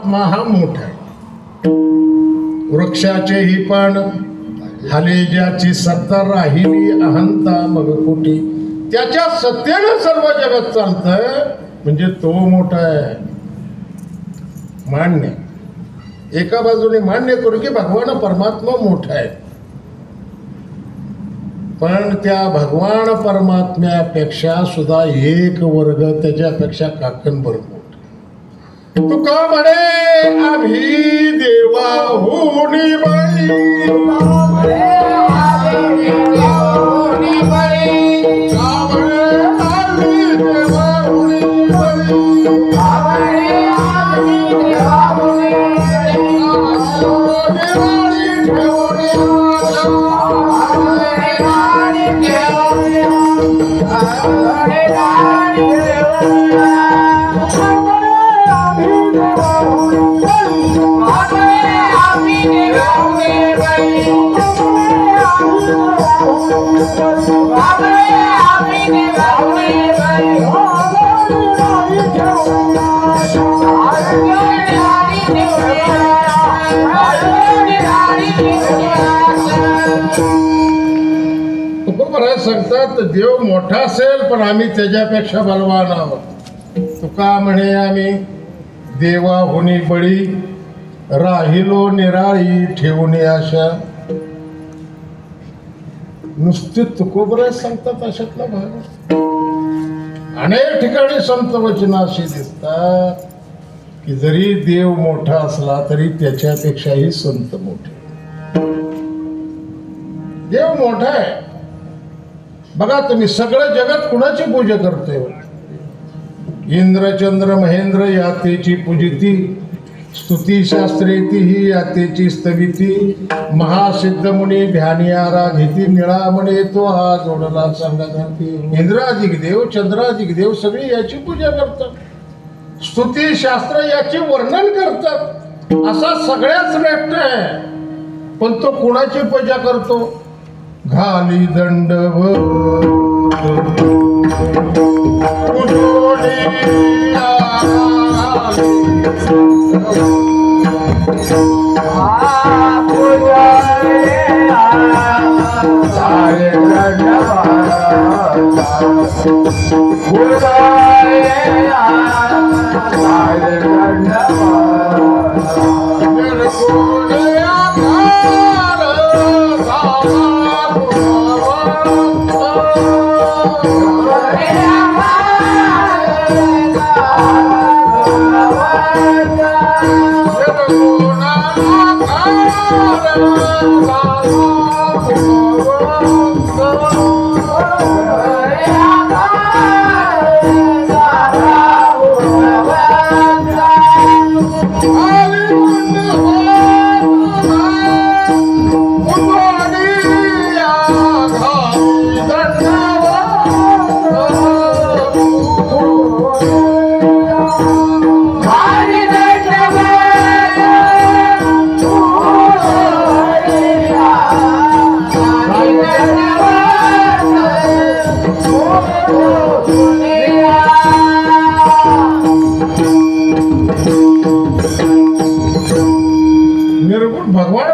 परमात्मा हा मोठा आहे. वृक्षाचेही पण हाले ज्याची सत्ता राहिली अहंता मग कुठे. त्याच्या सत्तेनं सर्व जगत चालतंय म्हणजे तो मोठा आहे. मान्य एका बाजूने मान्य करू की भगवान परमात्मा मोठा आहे, पण त्या भगवान परमात्म्यापेक्षा सुद्धा एक वर्ग त्याच्यापेक्षा काकणभर मोठा. तुका म्हणे आम्ही देवाहुनी बळी, सांगतात देव मोठा असेल पण आम्ही त्याच्यापेक्षा बलवान आहोत. तुका म्हणे आम्ही देवाहुनी बळी, राहिलो निराळी ठेवून आशा. नुसती तुकोबरा सांगतात अशातला भाग. अनेक ठिकाणी संत वचन अशी दिसतात की जरी देव मोठा असला तरी त्याच्यापेक्षाही संत मोठे. देव मोठा आहे. बघा तुम्ही सगळं जगत कुणाची पूजा करते. इंद्रचंद्र महेंद्र यातेची पूजिती, स्तुती शास्त्रे ती ही यातेची स्तविती. महासिद्ध मुनी ध्यानी आराधिती, निळा म्हणे तो हा जोडला सांगत. इंद्राधिक देव चंद्राधिक देव सगळी याची पूजा करतात. स्तुती शास्त्र याचे वर्णन करतात. असा सगळ्याच श्रेष्ठ आहे, पण तो कुणाची पूजा करतो. घाली दंडवत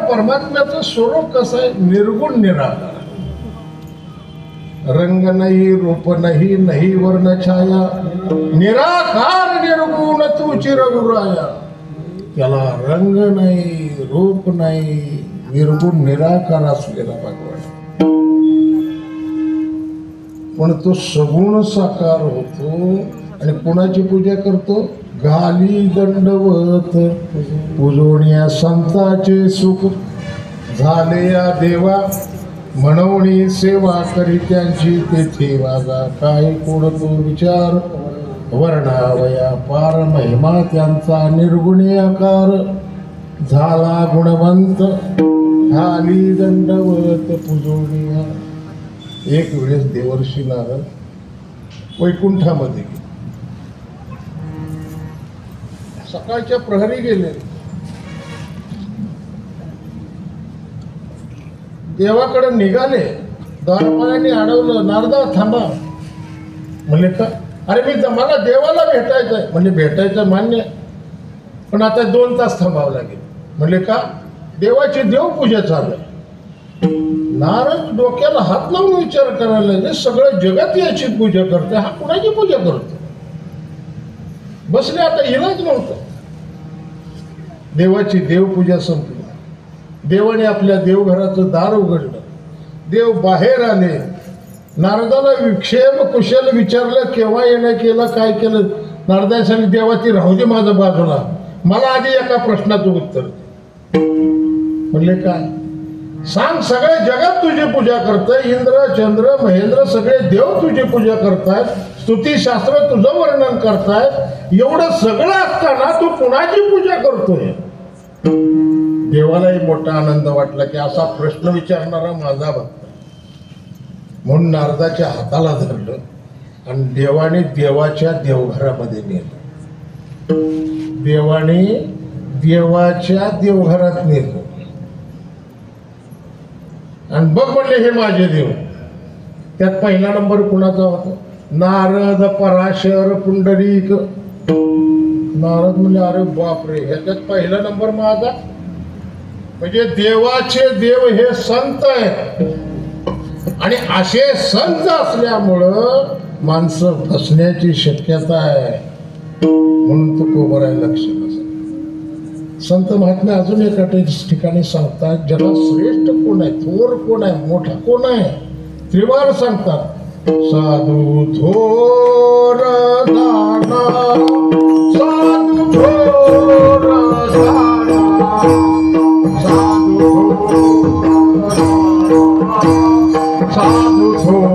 परमात्म्याचं स्वरूप कसं आहे. निर्गुण निराकार. रंग नाही रूप नाही नाही वर्ण छाया, निराकार निर्गुण तूची रघुराया. त्याला रंग नाही रूप नाही निर्गुण निराकार असलेला भगवान, पण तो सगुण साकार होतो. आणि कोणाची पूजा करतो. घाली दंडवत पूजोण्या संतांचे सुख, झाले या देवा म्हणवणी सेवा करी त्यांची तेथे वागा. काय कोण तो विचार वर्णावया पार, महिमा त्यांचा निर्गुणी आकार. झाला गुणवंत घाली दंडवत पूजोण्या. एक वेळेस देवर्षी नारद वैकुंठामध्ये गेले. सकाळच्या प्रहरी गेले. देवाकडे निघाले. द्वारपालांनी अडवलं. नारदा थांबा. म्हणले का? अरे मला देवाला भेटायचंय. म्हणजे भेटायचं मान्य. पण आता 2 तास थांबावं लागेल. म्हणले का? देवाची देवपूजा चालू आहे. नारद डोक्याला हात लावून विचार करायला लागले, सगळं जगत याची पूजा करते, हा कुणाची पूजा करतो? बसले, आता इलाज नव्हतं. देवाची देवपूजा संपली. देवाने आपल्या देवघराचं दार उघडलं. देव बाहेर आले. नारदाला विक्षेम कुशल विचारलं, केव्हा येणं केलं, काय केलं? नारदाने सांगितलं, देवाची राहू दे माझं बाजूला, मला आधी एका प्रश्नाचं उत्तर दे. म्हणले काय? सांग, सगळे जगात तुझी पूजा करतंय, इंद्र चंद्र महेंद्र सगळे देव तुझी पूजा करतायत, स्तुतीशास्त्र तुझं वर्णन करतायत, एवढं सगळं असताना तू कुणाची पूजा करतोय? देवालाही मोठा आनंद वाटला की असा प्रश्न विचारणारा माझा भक्त. म्हणून नारदाच्या हाताला धरलं आणि देवाने देवाच्या देवघरामध्ये नेलं. देवाने देवाच्या देवघरात नेलं आणि बघ म्हणले, हे माझे देव. त्यात पहिला नंबर कुणाचा होता? नारद, पराशर, पुंडरीक. नारद म्हणले, अरे बापरे, ह्याच्यात पहिला नंबर माझा. म्हणजे देवाचे देव हे संत आहेत आणि असे संत असल्यामुळं माणसं फसण्याची शक्यता आहे. म्हणून तो कोबरायला लक्ष नसेल. संत महात्मे अजून एका ठिकाणी सांगतात, जगात श्रेष्ठ कोण आहे, थोर कोण आहे, मोठा कोण आहे? त्रिवार सांगतात, साधू थोर दाना, साधू थोर दाना, साधू थोर दाना, साधू थोर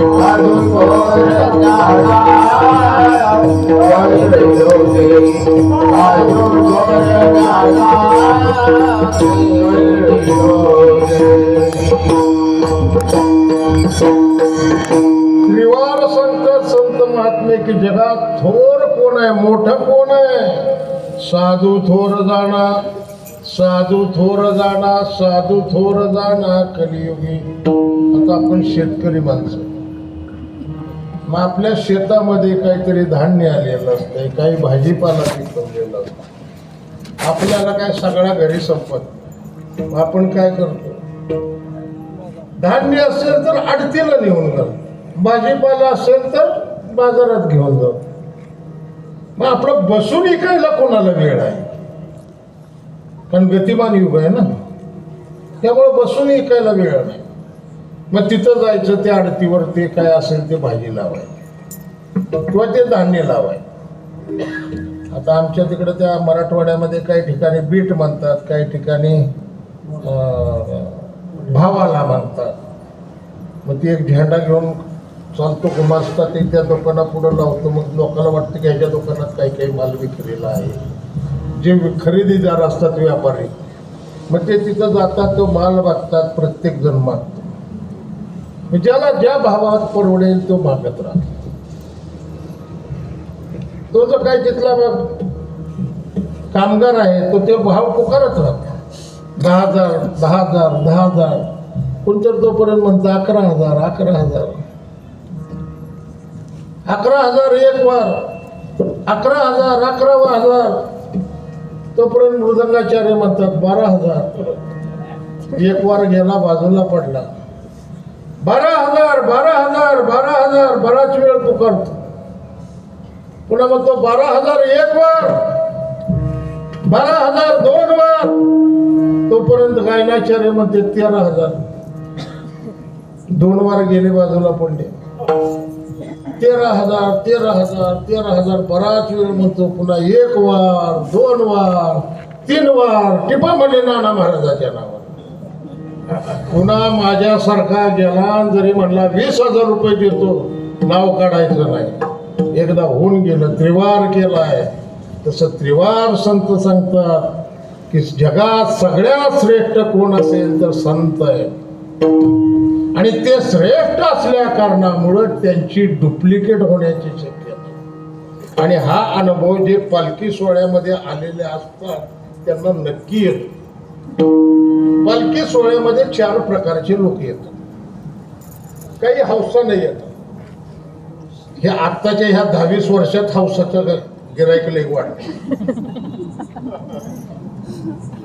Oh त्रिवार संत महात्मे की जगात थोर कोण आहे, मोठं कोण आहे? साधू थोर जाणा, साधू थोर जाणा, साधू थोर जाणा कलियुगी. आता आपण शेतकरी माणसं, मग आपल्या शेतामध्ये काहीतरी धान्य आलेलं असतंय, काही भाजीपाला पिकवलेला असतं. आपल्याला काय सगळ्या घरी संपत, मग आपण काय करतो? धान्य असेल तर आडतीला नेऊन जातो, भाजीपाला असेल तर बाजारात घेऊन जातो. मग आपलं बसून इकायला कोणाला वेळ आहे? कारण गतिमान युग आहे ना, त्यामुळे बसून इकायला वेळ नाही. मग तिथं जायचं, त्या आडतीवर ते काय असेल ते भाजी लावायची किंवा ते धान्य लावायचं. आता आमच्या तिकडं त्या मराठवाड्यामध्ये काही ठिकाणी बीट म्हणतात, काही ठिकाणी भावाला म्हणतात. मग ती एक झेंडा घेऊन चालतो, गुमास्ता ते त्या दुकानापुढं लावतो. मग लोकांना वाटतं की ह्याच्या दुकानात काही काही माल विक्रीला आहे. जे खरेदीदार असतात व्यापारी, मग ते तिथं जातात, तो माल बघतात, प्रत्येक जण मागतो. ज्याला ज्या भावात परवडेल तो मागत राहतो. तो जो काय तिथला कामगार आहे तो ते भाव पुकारत राहतो. 10,000, 10,000, 10,000. कोणतर तोपर्यंत म्हणतं 11,000, 11,000, 11,000 एक वार, 11,000, 11,000. तोपर्यंत मृदंगाचार्य म्हणतात 12,000. एक वार गेला, बाजूला पडला. 12,000, 12,000, 12,000. बराच वेळ पुकारतो. पुन्हा म्हणतो 12,000 एक वार, 12,000 दोन वार. तोपर्यंत गायनाचार्य म्हणते 13,000. 2 वार गेले, बाजूला पडले. 13,000, 13,000, 13,000. बराच वेळ म्हणतो. पुन्हा 1 वार, 2 वार, 3 वार. टिपा म्हणले नाना महाराजाच्या नावावर. पुन्हा माझ्यासारखा गेला, जरी म्हणला 20,000 रुपये देतो, नाव काढायचं नाही. एकदा होऊन गेलं, त्रिवार केलाय. तसं त्रिवार संत सांगतात की जगात सगळ्यात श्रेष्ठ कोण असेल तर संत आहे. आणि ते श्रेष्ठ असल्या कारणामुळं त्यांची डुप्लिकेट होण्याची शक्यता. आणि हा अनुभव जे पालखी सोहळ्यामध्ये आलेले असतात त्यांना नक्की येतो. पालखी सोहळ्यामध्ये 4 प्रकारचे लोक येतात. काही हौसाने येतात. हे आत्ताच्या ह्या 22 वर्षात हौसाचं गिराईक लई वाढलं.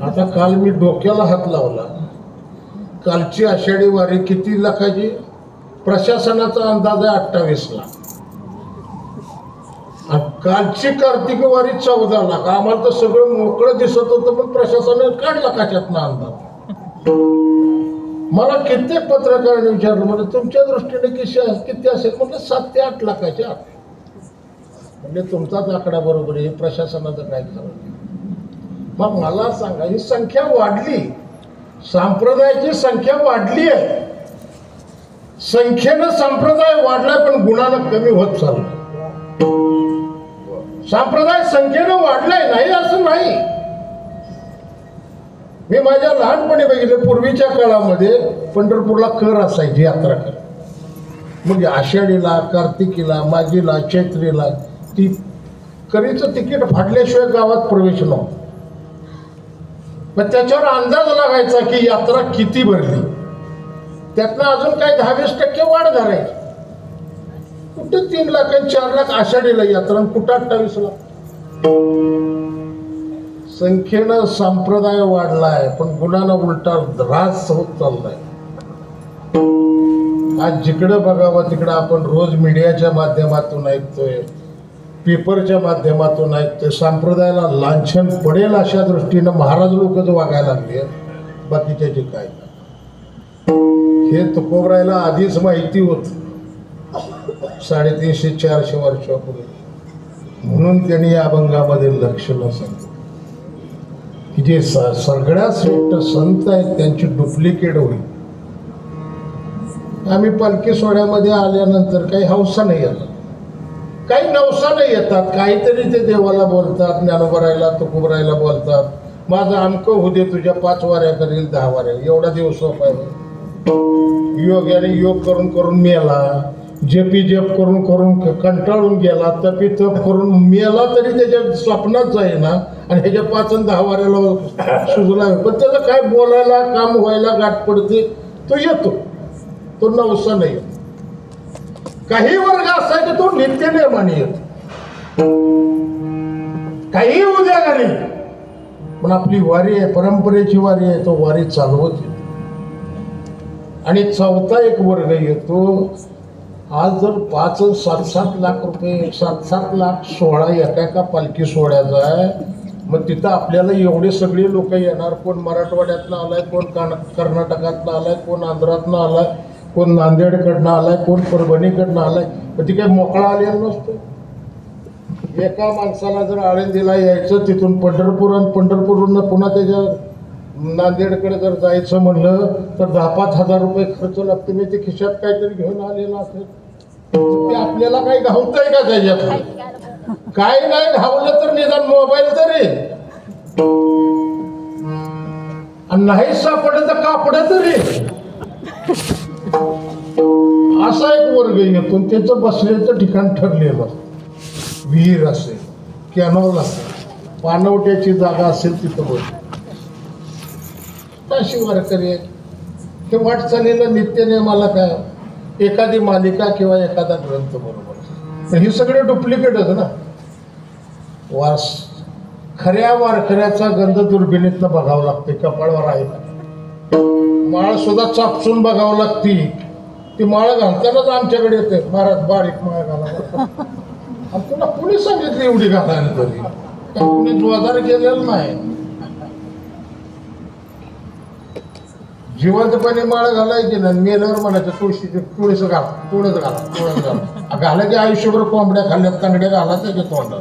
आता काल मी डोक्याला हात लावला. कालची आषाढी वारी किती लाखाची? प्रशासनाचा अंदाज आहे 28 लाख. कालची कार्तिक वारी 14 लाख. आम्हाला तर सगळं मोकळं दिसत होतं, पण प्रशासनाने काढला कशातनं अंदाज. मला कित्येक पत्रकारांनी विचारलं, म्हणजे तुमच्या दृष्टीने किती असेल? म्हटलं 7 ते 8 लाखाच्या आत. म्हणजे तुमचाच आकडा बरोबर आहे, प्रशासनाचं काय खरं. मग मला सांगा, ही संख्या वाढली, संप्रदायाची संख्या वाढली आहे. संख्येनं संप्रदाय वाढलाय, पण गुणानं कमी होत चाललाय. संप्रदाय संख्येनं वाढलाय नाही असं नाही. मी माझ्या लहानपणी बघितले, पूर्वीच्या काळामध्ये पंढरपूरला कर असायची, यात्रा कर. मग आषाढीला, कार्तिकीला, मागीला, चैत्रीला ती करीचं तिकीट फाटल्याशिवाय गावात प्रवेश नव्हता. मग त्याच्यावर अंदाज लागायचा की यात्रा किती भरली. त्यातनं अजून काही 10-20% वाढ धरायची. कुठं 3 लाख आणि 4 लाख आषाढीला यात्रा, कुठं 28 लाख. संख्येनं संप्रदाय वाढलाय, पण गुणानं उलटा ऱ्हास होत चाललाय. आज जिकडं बघावं तिकडं आपण रोज मीडियाच्या माध्यमातून ऐकतोय, पेपरच्या माध्यमातून ऐकतोय, संप्रदायाला लांछन पडेल अशा दृष्टीनं महाराज लोकच वागायला लागले. बाकीच्या जे काय हे तुकोबरायला आधीच माहिती होत 350-400 वर्षापूर्वी. म्हणून त्यांनी या अभंगामध्ये लक्ष नसेल की जे सगळ्यात श्रेष्ठ संत आहेत त्यांची डुप्लिकेट होईल. आम्ही पालखी सोहळ्यामध्ये आल्यानंतर काही हौसाने येतात, काही नवसाने येतात, काहीतरी ते देवाला बोलतात, ज्ञानोबरायला तुकोबरायला बोलतात, माझं अमकं होऊ दे, तुझ्या 5 वाऱ्या करील 10 वाऱ्या, एवढा दिवस पाहिजे. योग्याने योग करून करून मेला, जपी जप करून करून कंटाळून गेला, तपी तप करून मेला तरी त्याच्या स्वप्नात जाईना आणि ह्याच्या 5 आणि 10 वाऱ्याला सुजला. पण त्याला काय बोलायला काम व्हायला गाठ पडते, तो येतो, तो नवसा नाही. काही वर्ग असा की तो नित्य नियमाने येतो, काही उद्या घरी, पण आपली वारी आहे, परंपरेची वारी आहे, तो वारी चालवत येतो. आणि चौथा एक वर्ग येतो. आज जर 5-7 लाख रुपये, 7 लाख सोहळा एका पालखी सोहळ्याचा आहे, मग तिथं आपल्याला एवढे सगळे लोक येणार. कोण मराठवाड्यातनं आलाय, कोण कर्नाटकातनं आलाय, कोण आंध्रातनं आलाय, कोण नांदेडकडनं आलाय, कोण परभणीकडनं आलाय. पण ती काही मोकळा आलेला नसतो. एका माणसाला जर आळंदीला यायचं, तिथून पंढरपूर आणि पंढरपूरवरून पुन्हा त्याच्या नांदेडकडे जर जायचं म्हणलं तर 10-5 हजार रुपये खर्च लागते. मी ते खिशात काहीतरी घेऊन आलेलं असेल, ते आपल्याला काही घावतंय का त्याच्यात? काय नाही घावलं तर निदान मोबाईल तरी, आणि नाही सापडलं तर कापड तरी. असा एक वर्ग येतो, त्याचं बसण्याचं ठिकाण ठरलेलं असतं. विहीर असेल, कॅनॉल असेल, पाणवट्याची जागा असेल, तिथं बस. अशी वारकरी आहे. हे वाटचालीला नित्य नियमाला काय एखादी मालिका किंवा एखादा ग्रंथ बरोबर, हे सगळे डुप्लिकेटच ना. वास खऱ्या वारकऱ्याचा गंध दुर्बिणीतनं बघावं लागते. कपाळवर आहे माळ सुद्धा चापसून बघावं लागती. ती माळ घालतानाच आमच्याकडे येते, महाराज बारीक माळ घाला. तुला कुणी सांगितलं एवढी घालायला? तरी कुणी जोरदार केलेलं नाही. जिवंतपणे माळ घालायची ना, मेल्यावर म्हणायचं तुळस घाला, तुळस घाला, तुळस घाला. घालायची आयुष्यभर कोंबड्या खाल्ल्यात, तांगड्या घाला त्याच्या तोंडात.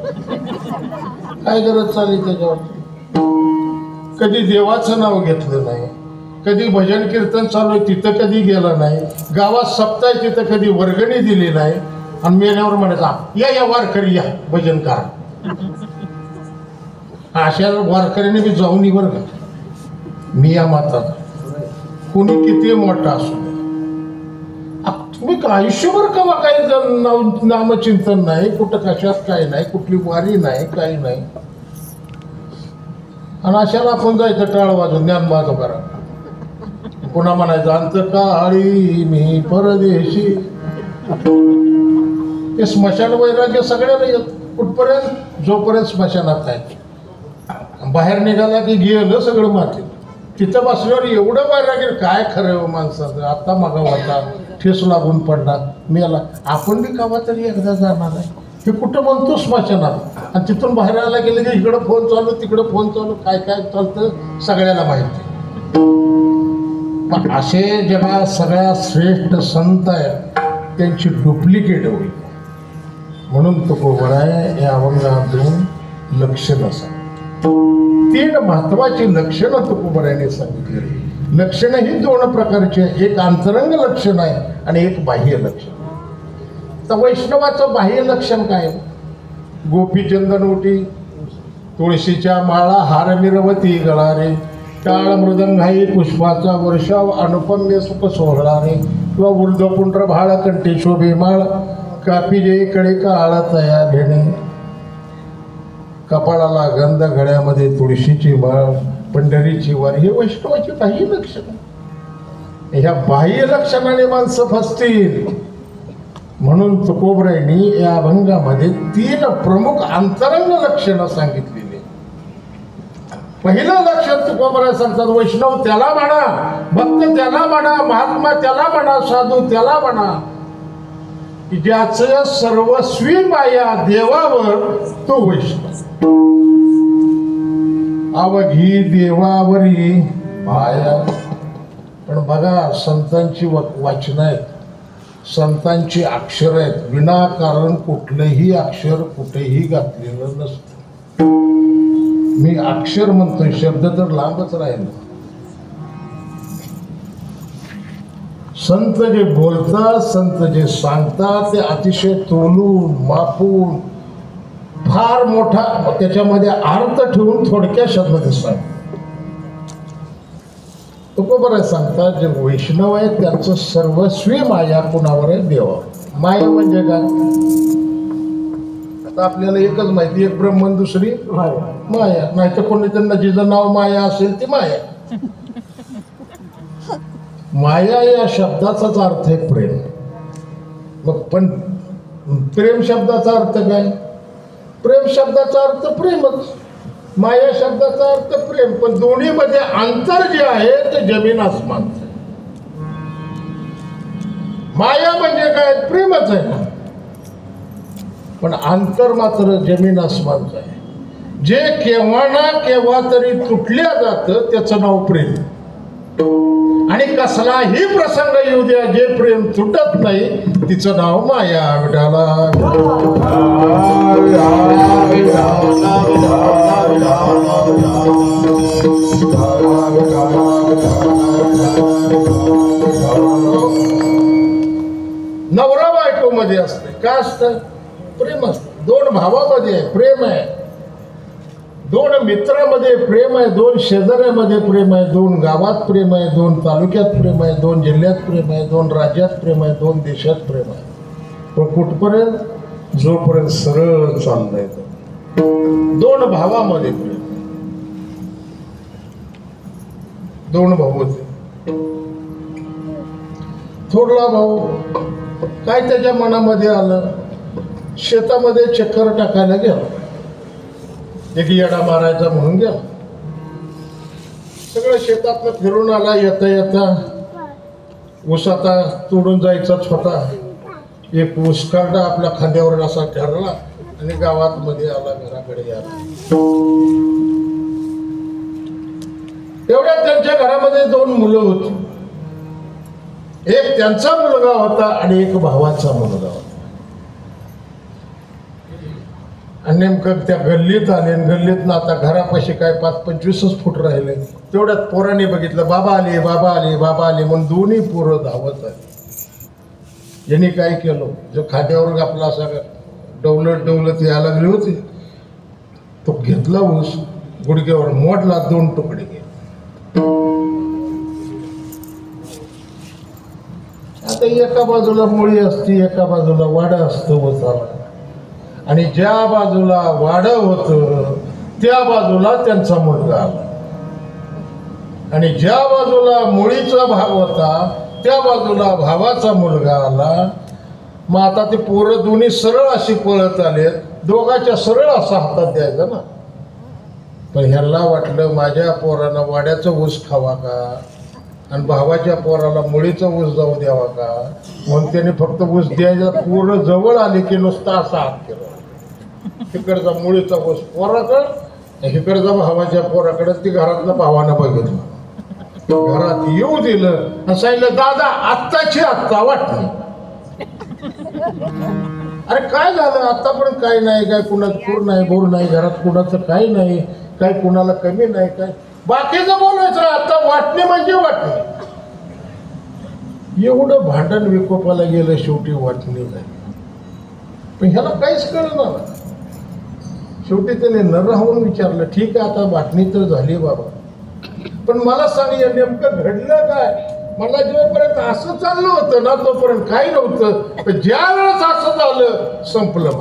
काय गरज चालली त्याच्यावर? कधी देवाचं नाव घेतलं नाही, कधी भजन कीर्तन चालू आहे तिथं कधी गेलं नाही, गावात सप्ताह आहे तिथं कधी वर्गणी दिली नाही, आणि मेल्यावर म्हणायचं या वारकरी या भजन करा. अशा वारकऱ्याने बी जाऊन वर मी या माता कोणी किती मोठा असो, तुम्ही आयुष्यभर कवा काही नामचिंतन नाही, कुठं कशात काही नाही, कुठली वारी नाही, काही नाही. आणि अशाला आपण जायचं टाळ वाजून ज्ञान माझं करा. पुन्हा म्हणायचं अंतकाळी मी परदेशी. ते स्मशान वैराग्य सगळ्याला येत कुठपर्यंत, जोपर्यंत स्मशानात आहे. बाहेर निघाला की गेलं सगळं माती. तिथं बसल्यावर एवढं वैराग्य काय खरं हो माणसाचं. आता मागा होता ठेस लागून पडला मेला. आपण बी कवा तरी एकदा जाणार आहे. हे कुठं म्हणतो स्मशानात, आणि तिथून बाहेर आला गेलं की इकडं फोन चालू तिकडं फोन चालू, काय काय चालतं सगळ्याला माहिती. पण असे जगात सगळ्यात श्रेष्ठ संत आहेत, त्यांची डुप्लिकेट होईल. म्हणून तुकोबराय या अभंगातून लक्षण असा 3 महत्वाची लक्षणं तुकोबरायाने सांगितली. लक्षणं ही 2 प्रकारची आहे, एक अंतरंग लक्षण आहे आणि एक बाह्य लक्षण. तर वैष्णवाचं बाह्य लक्षण काय? गोपीचंदन ओटी, तुळशीच्या माळा, हार मिरवती गळारे, टाळ मृदंगाई पुष्पाचा वर्षाव, अनुपम्य सुख सोहळारे, किंवा ऊर्ध्वपुंड्र भाळ कंठी शोभे माळ, कापी जे कडे काळ तया घेणे, कपाळाला गंध, गळ्यामध्ये तुळशीची माळ, पंढरीची वारी. हे वैष्णवाची बाह्य लक्षण. ह्या बाह्य लक्षणाने माणसं फसतील. म्हणून तुकोबरायांनी या अभंगामध्ये 3 प्रमुख अंतरंग लक्षणं सांगितलेली. पहिलं लक्षण तुकोबराय सांगतात, वैष्णव त्याला म्हणा, भक्त त्याला म्हणा, महात्मा त्याला म्हणा, साधू त्याला म्हणा की ज्याचं सर्वस्वी माया देवावर, तो वैष्णव. अवघी देवावरी माया. पण बघा, संतांची वाचन आहेत, संतांची अक्षर आहेत, विनाकारण कुठलंही अक्षर कुठेही घातलेलं नसतं. मी अक्षर म्हणतोय, शब्द तर लांबच राहिला. संत जे बोलतात, संत जे सांगतात ते अतिशय तोलून मापून फार मोठा त्याच्यामध्ये अर्थ ठेवून थोडक्या शब्दामध्ये सांगतात. तुकोबराय सांगतात जे वैष्णव आहेत त्यांचं सर्वस्वी माया कुणावर आहे? देवा. माया म्हणजे काय? आता आपल्याला एकच माहिती, एक ब्रह्मन दुसरी माया. नाही तर कोणी त्यांना जिचं नाव माया असेल ती माया. माया या शब्दाचाच अर्थ आहे प्रेम. मग पण प्रेम शब्दाचा अर्थ काय? प्रेम शब्दाचा अर्थ प्रेमच, माया शब्दाचा अर्थ प्रेम. पण दोन्हीमध्ये अंतर जे आहे ते जमीन आसमान. माया म्हणजे काय? प्रेमच आहे ना, पण अंतर मात्र जमीन आसमानचं आहे. जे केव्हा ना केव्हा तरी तुटल्या जातं त्याचं नाव प्रेम. आणि कसलाही प्रसंग येऊ द्या, जे प्रेम तुटत नाही तिचं नाव माया. विठाला नवरा बायको मध्ये असते. काय असतं? प्रेम असतं. दोन भावामध्ये प्रेम आहे, दोन मित्रामध्ये प्रेम आहे, दोन शेजाऱ्यामध्ये प्रेम आहे, दोन गावात प्रेम आहे, दोन तालुक्यात प्रेम आहे, दोन जिल्ह्यात प्रेम आहे, दोन राज्यात प्रेम आहे, दोन देशात प्रेम आहे. पण कुठपर्यंत? जोपर्यंत सरळ चाललंय दोन भावामध्ये प्रेम. दोन भाऊ होते. थोरला भाऊ काय त्याच्या मनामध्ये आलं, शेतामध्ये चक्कर टाकायला गेला. एक येडा मारायचा म्हणून गेला. सगळं शेतातलं फिरून आला. येता येता ऊस आता तोडून जायचाच होता. एक ऊस काढला आपल्या खांद्यावर असा ठरला आणि गावात मध्ये आला, घराकडे आला. तेवढ्यात त्यांच्या घरामध्ये दोन मुलं होती. एक त्यांचा मुलगा होता आणि एक भावाचा मुलगा होता. आणि नेमकं त्या गल्लीत आले. गल्लीत ना आता घरापाशी काय 5-25 फूट राहिले. तेवढ्यात पोरांनी बघितलं, बाबा आले, बाबा आले, बाबा आले म्हणून दोन्ही पोरं धावत आले. यांनी काय केलं, जो खाद्यावर आपला असा डवलत डवलत यायला लागली होती, तो घेतला ऊस, गुडघ्यावर मोडला, 2 तुकडे गेले. आता एका बाजूला मुळी असती, एका बाजूला वाडा असतं ऊसाला. आणि ज्या बाजूला वाडं होतं त्या बाजूला त्यांचा मुलगा आला. आणि ज्या बाजूला मुळीचा भाव होता त्या बाजूला भावाचा मुलगा आला. मग आता ते पोरं दोन्ही सरळ अशी पळत आले. दोघांच्या सरळ असा हातात द्यायचा ना. पण ह्याला वाटलं माझ्या पोरांना वाड्याचा ऊस खावा का आणि भावाच्या पोराला मुळीचा ऊस जाऊ द्यावा का, म्हणून त्याने फक्त ऊस द्यायचा. पोरं जवळ आले की नुसता असा हात केला. इकडचा मुळीचा ऊस पोराकडे, इकडचा भावाच्या पोराकडे. ती घरातल्या भावानं बघितलं, घरात येऊ दिलं आणि सांगितलं, दादा आत्ताची आत्ता वाटली. अरे काय झालं? आतापर्यंत काय नाही, काय कुणाचं पूर नाही, बोर नाही, घरात कुणाचं काही नाही, काय कुणाला कमी नाही, काय बाकीचं बोलायचं. आता वाटणे म्हणजे वाटणे. एवढं भांडण विकोपाला गेलं, शेवटी वाटणी नाही. पण ह्याला काहीच कळलं ना. शेवटी त्याने न राहून विचारलं, ठीक आहे आता वाटणी तर झाली बाबा, पण मला सांग या नेमकं घडलं काय? मला जोपर्यंत असं चाललं होतं ना तोपर्यंत काही नव्हतं, पण ज्या वेळेस असं झालं संपलं.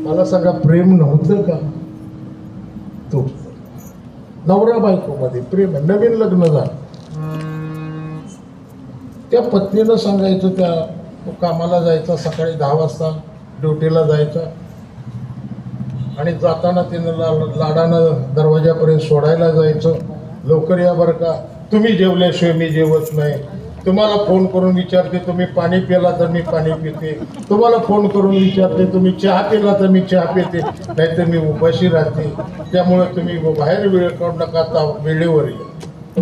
मला सांगा, प्रेम नव्हतं का? तो नवरा बायको मध्ये प्रेम आहे. नवीन लग्न झालं, त्या पत्नीनं सांगायचं, त्या कामाला जायचा, सकाळी 10 वाजता ड्युटीला जायचा आणि जाताना तिनं लाडानं दरवाजापर्यंत सोडायला जायचं. लवकर या बरं का, तुम्ही जेवल्याशिवाय मी जेवत नाही. तुम्हाला फोन करून विचारते, तुम्ही पाणी पिला तर मी पाणी पिते. तुम्हाला फोन करून विचारते, तुम्ही चहा पिला तर मी चहा पिते, नाहीतर मी उपाशी राहते. त्यामुळे तुम्ही बाहेर वेळ काढू नका, आता वेळेवर या.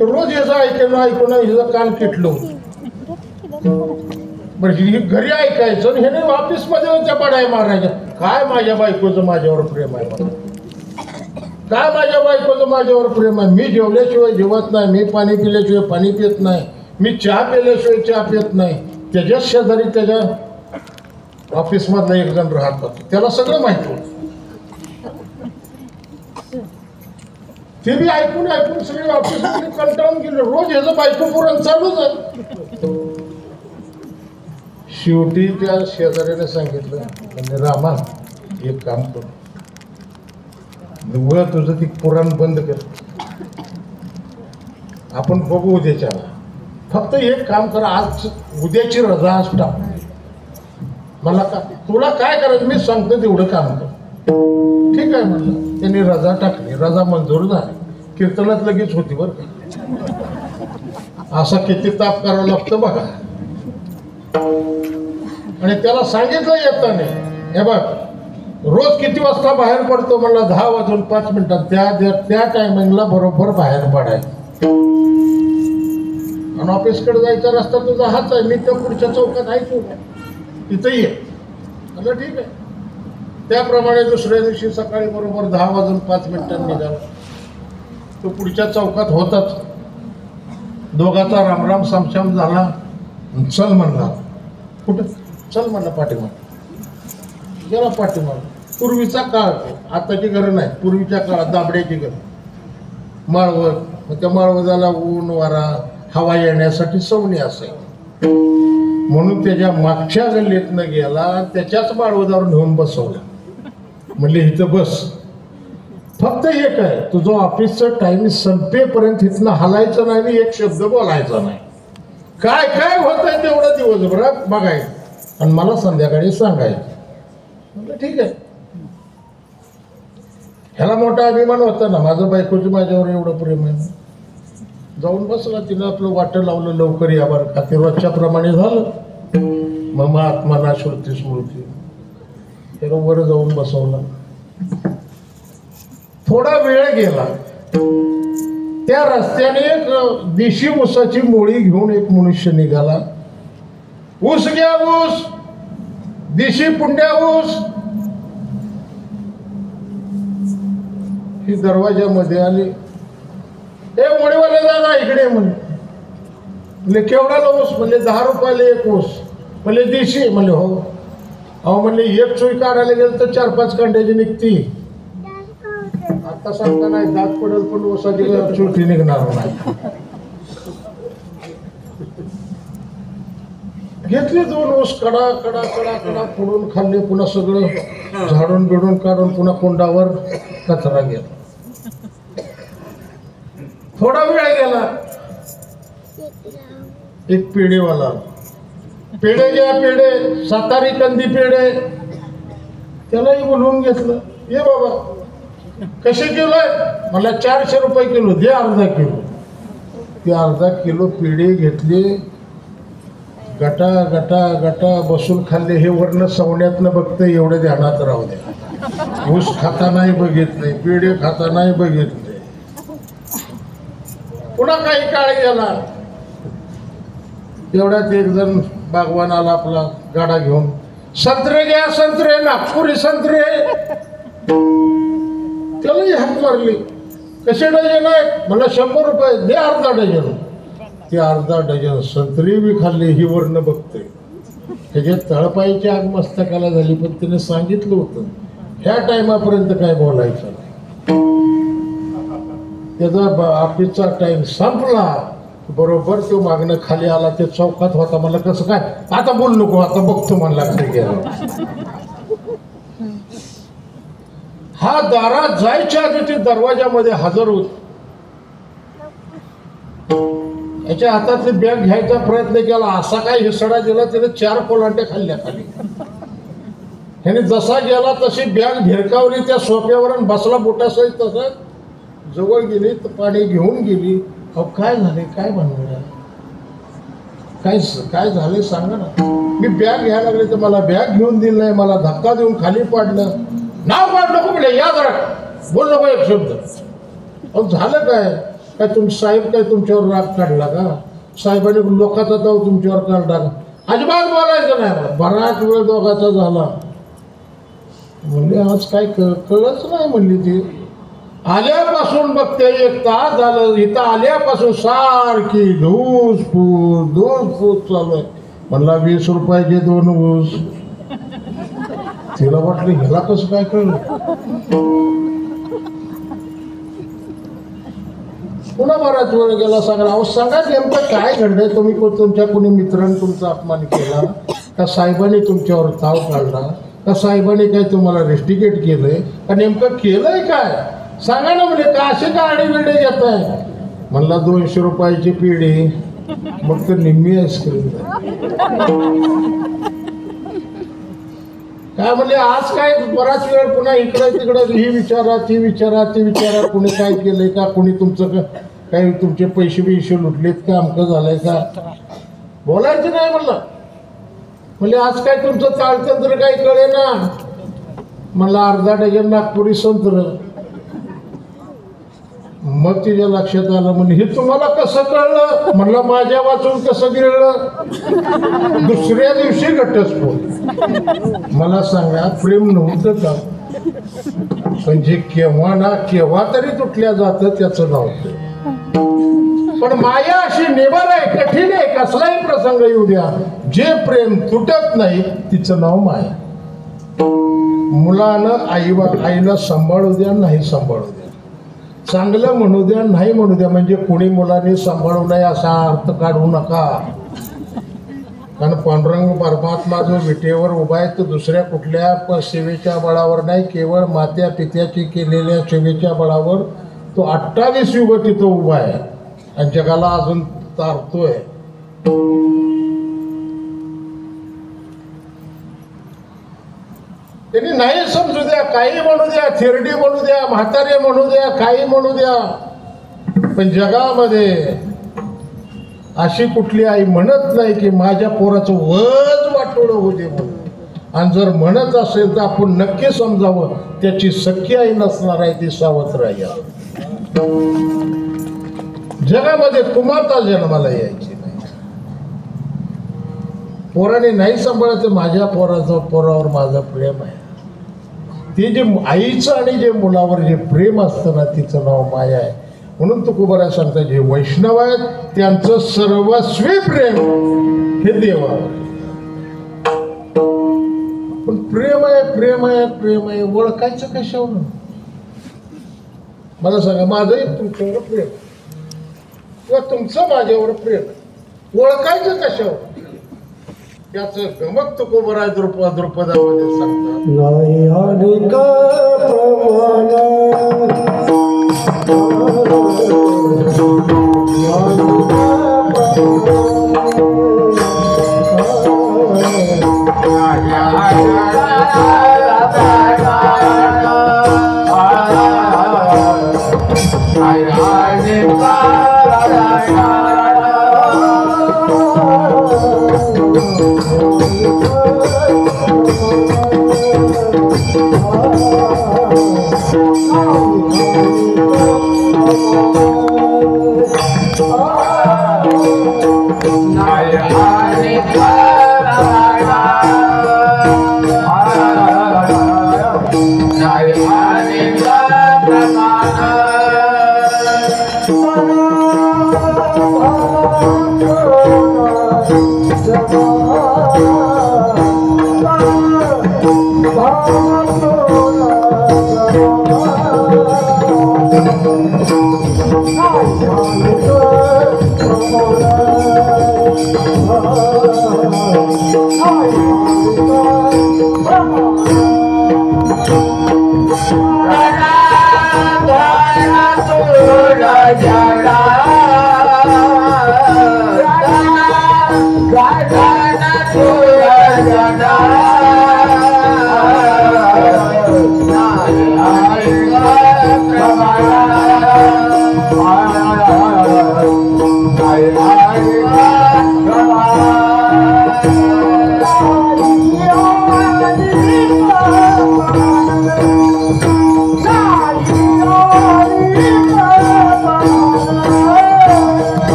रोज याचं ऐकून हिचं कान किटलं. बरं, ही घरी ऐकायचं आणि ह्याने ऑफिसमध्ये त्या पडाय मारायच्या. काय माझ्या बायकोचं माझ्यावर प्रेम आहे मला. काय माझ्या बायकोचं माझ्यावर प्रेम आहे? मी जेवल्याशिवाय जेवत नाही, मी पाणी पिल्याशिवाय पाणी पित नाही, मी चहा पिल्याशिवाय चहा पित नाही. त्याच्याच शेजारी त्याच्या ऑफिसमधला एक जण राहत होता, त्याला सगळं माहिती होतं. ते बी ऐकून ऐकून सगळे ऑफिसमध्ये कंटाळून गेले. रोज ह्याचं बायको पुरण चालूच आहे. शेवटी त्या शेजाऱ्याने सांगितलं, म्हणजे रामा एक काम कर, निव्वळ तुझं ती पुराण बंद कर, आपण बघू उद्याच्या. फक्त एक काम करा, आज उद्याची रजा आज टाक. मला का तुला काय करायचं मी सांगतो तेवढं काम कर. ठीक आहे म्हणलं. त्यांनी रजा टाकली, रजा मंजूर झाली. कीर्तनात लगेच होती बरं का. असा किती ताप करावा लागतो बघा. आणि त्याला सांगितलं येताना, हे बघ रोज किती वाजता बाहेर पडतो म्हणला? 10:05. त्या टायमिंगला बरोबर बाहेर पडायचं. आणि ऑफिसकडे जायचा रस्ता तुझा हाच आहे, मी त्या पुढच्या चौकात आहे, तू तिथं ये. म्हणलं ठीक आहे. त्याप्रमाणे दुसऱ्या दिवशी सकाळी बरोबर 10:05 निघाला. तो पुढच्या चौकात होताच. दोघाचा रामराम सामशाम झाला. चल म्हणला. कुठं? चल म्हणलं पाठीमाग. गेला पाठीमाग. पूर्वीचा काळ, आताची घरं नाही, पूर्वीच्या काळात दाबड्याची घरं, माळवत. मग त्या माळवताला ऊन वारा हवा येण्यासाठी सवनी असायची. म्हणून त्याच्या मागच्या गल्लीतनं गेला, त्याच्याच माळवतावर नेऊन बसवलं. म्हणले इथं बस. फक्त एक आहे, तुझं ऑफिसचं टाइम संपेपर्यंत इथनं हलायचं नाही आणि एक शब्द बोलायचा नाही. काय काय होत आहे तेवढं दिवसभरात बघायचं आणि मला संध्याकाळी सांगायचं. म्हणलं ठीक आहे. ह्याला मोठा अभिमान होता ना, माझं बायकोचं माझ्यावर एवढं प्रेम आहे. जाऊन बसला. तिनं आपलं वाटं लावलं, लवकर या बरं का. ते रोजच्या प्रमाणे झालं. मम आत्माना श्रुती स्मृती. त्याला वर जाऊन बसवला. थोडा वेळ गेला. त्या रस्त्याने एक देशी ऊसाची मोळी घेऊन एक मनुष्य निघाला. ऊस घ्या ऊस, देशी पुंड्या ऊस. ही दरवाजामध्ये आली. ए मोळीवाले दादा इकडे म्हणले. केवढाला ऊस? म्हणले 10 रुपयाला एक ऊस. म्हणले देशी? म्हणले हो. अहो म्हणले एक चोई काढायला गेलं तर 4-5 कांड्याची निघती. आता सांगता नाही, दात पडेल पण ऊसाची चोटी निघणार नाही. घेतले 2 ऊस. कडा कडा कडा कडा फोडून खाल्ले. पुन्हा सगळं झाडून बिडून काढून पुन्हा कोंडावर कचरा गेला. थोडा वेळ गेला. एक पेढेवाला. पेढे घ्या पेढे, सातारी कंदी पेढे. त्यालाही बोलवून घेतलं. ये बाबा कसे किलो आहे? मला 400 रुपये किलो. दे अर्धा किलो. ते अर्धा किलो पेढे घेतले. गटा गटा गटा बसून खाल्ले. हे वर्ण सवण्यातनं बघतं एवढं ध्यानात राहू द्या. ऊस खाता नाही बघितले, पेढे खाता नाही बघितले. पुन्हा काही काळ गेला. एवढ्यात एक जण बागवान आला आपला गाडा घेऊन. संत्रे घ्या संत्रे, नागपुरी संत्रे. त्यालाही हात मारली. कसे डझन आहे? मला 100 रुपये. दे अर्धा डझन. ते अर्धा डझन संत्री बी खाल्ली. ही वर्ण बघते. त्याच्या तळपायची आग मस्तकाला झाली. पण तिने सांगितलं होतं ह्या टायमापर्यंत काय बोलायचं नाही. त्याचा ऑफिसचा टाइम संपला बरोबर तो मागणं खाली आला. ते चौकात होता. मला कसं काय आता बोल नको, आता बघतो म्हणला. हा दारात जायच्या आधी ते दरवाजामध्ये हजर होत. याच्या हातातली बॅग घ्यायचा प्रयत्न केला. असा काय हिसडा दिला. त्याने 4 कोलांट्या खाल्ल्या खाली. ह्याने जसा गेला तशी बॅग भिरकावली त्या सोफ्यावर आणि बसला बोटासहित. तसा जवळ गेली तर पाणी घेऊन गेली. अहो काय झाले? काय म्हणणार? काय झाले सांगा ना. मी बॅग घ्यायला लागले तर मला बॅग घेऊन दिली नाही. मला धक्का देऊन खाली पाडलं. नाव पाड नको म्हणजे या जरा बोल नको एक शब्द. अहो झालं काय? काय साहेब काय तुमच्यावर राग काढला का? साहेबांनी लोकांचा दाव तुमच्यावर काढला का? अजिबात बोलायचं नाही. मला बराच वेळ दोघाचा झाला. म्हणले आज काय कळलंच नाही. म्हणली ती आल्यापासून बघते 1 तास झालं इथं आल्यापासून सारखी धूस चालू आहे. म्हणला 20 रुपयाचे 2 ऊस. तिला वाटलं ह्याला कसं काय कळलं. पुन्हा बराच वेळ गेला. सांगा नेमकं काय घडलंय. तुम्ही तुमच्या कोणी मित्रांनी तुमचा अपमान केला का साहेबांनी तुमच्यावर ताव काढला का साहेबांनी काय तुम्हाला रेस्टिकेट केलंय का नेमकं केलंय काय सांगा ना. म्हणजे का असे का आडेवेडे घेत आहे. म्हणला 200 रुपयाची पिढी मग तर निम्मी आईस्क्रीम काय म्हणले. आज काय बराच वेळ पुन्हा इकडं तिकडं ही विचारा ती विचारा कुणी काय केलंय का कुणी तुमचं काही तुमचे पैसे लुटलेत का अमकं झालंय का बोलायचं नाही. म्हणले आज काय तुमचं ताळतंत्र काही कळे ना. म्हणला 1/2 डझन नागपुरी संत्र. मग तिच्या लक्षात आलं. म्हणजे हे तुम्हाला कसं कळलं. म्हणलं माझ्या वाचून कसं गिळलं. दुसऱ्या दिवशी घटस्फोट. मला सांगा प्रेम नव्हतं का. पण जे केव्हा ना केव्हा तरी तुटल्या जातं त्याचं नव्हतं. पण माया अशी निबर आहे कठीण आहे. कसलाही प्रसंग येऊ द्या जे प्रेम तुटत नाही तिचं नाव माया. मुलानं आईला सांभाळू द्या नाही सांभाळू द्या चांगलं म्हणू द्या नाही म्हणू द्या म्हणजे कोणी मुलांनी सांभाळू नये असा अर्थ काढू नका. कारण पांडुरंग परमात्मा जो विटेवर उभा आहे तो दुसऱ्या कुठल्या सेवेच्या बळावर नाही केवळ मात्या पित्याची केलेल्या सेवेच्या बळावर तो 28 युग तिथं उभा आहे आणि जगाला अजून तारतोय. त्यांनी नाही समजू द्या काही म्हणू द्या थिरडी म्हणू द्या म्हातारे म्हणू द्या काही म्हणू द्या पण जगामध्ये अशी कुठली आई म्हणत नाही की माझ्या पोराचं वज वाटोळं होऊ दे म्हणून. आणि जर म्हणत असेल तर आपण नक्की समजावं त्याची सख्खी आई नसणार आहे ती सावत्र आई. जगामध्ये कुमाता जन्माला यायची नाही. पोराने नाही सांभाळायचं माझ्या पोरावर माझं प्रेम आहे. ते जे आईचं आणि जे मुलावर जे प्रेम असतं ना तिचं नाव माया आहे. म्हणून तुकोबाराय सांगतात जे वैष्णव आहेत त्यांचं सर्वस्वी प्रेम हे देवावर. पण प्रेम आहे ओळखायचं कशावर. मला सांगा माझंही तुमच्यावर प्रेम किंवा तुमचं माझ्यावर प्रेम ओळखायचं कशावर. त्याचं गमक तुकोबाराय द्रुपदामध्ये सांगतात. नाही अधिका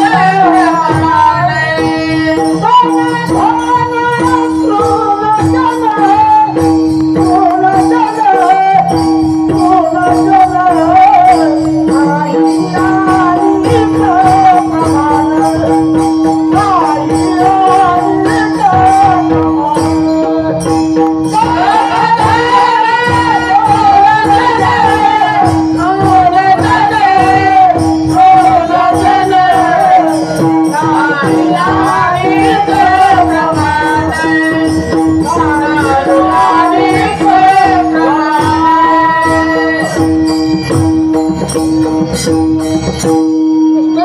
Nani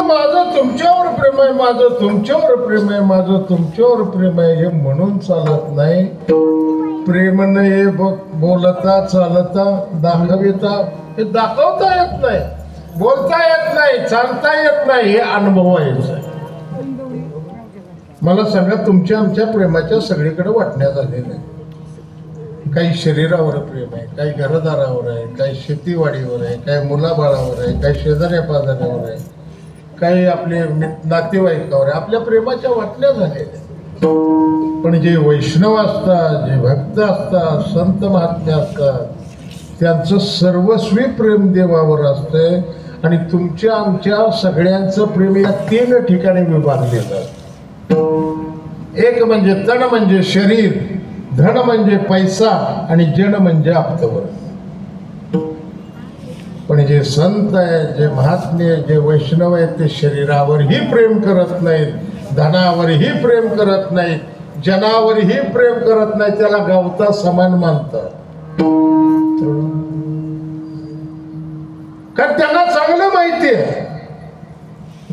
माझं तुमच्यावर प्रेम आहे, माझं तुमच्यावर प्रेम आहे, माझं तुमच्यावर प्रेम आहे हे म्हणून चालत नाही. प्रेम नाही बोलता चालता दाखविता, हे दाखवता येत नाही, बोलता येत नाही, चालता येत नाही, हे अनुभवायचं आहे. मला सांगा, तुमच्या आमच्या प्रेमाच्या सगळीकडे वाटण्यात आलेलं आहे. काही शरीरावर प्रेम आहे, काही घरदारावर आहे, काही शेतीवाडीवर आहे, काही मुलाबाळावर आहे, काही शेजाऱ्या पाजाऱ्यावर आहे, काही आपले नातेवाईकावर आहे. आपल्या प्रेमाच्या वाटण्या झालेल्या. पण जे वैष्णव असतात, जे भक्त असतात, संत महात्मे असतात, त्यांचं सर्वस्वी प्रेम देवावर असतंय. आणि तुमच्या आमच्या सगळ्यांचं प्रेम या 3 ठिकाणी विभागलेलं आहे. एक म्हणजे तन म्हणजे शरीर, धन म्हणजे पैसा, आणि जन म्हणजे आप्तवर्ग. पण जे संत आहे, जे महात्मे, जे वैष्णव आहेत, ते शरीरावरही प्रेम करत नाहीत, धनावरही प्रेम करत नाहीत, जनावरही प्रेम करत नाही, त्याला गावता समान मानतात. कारण त्यांना चांगलं माहिती आहे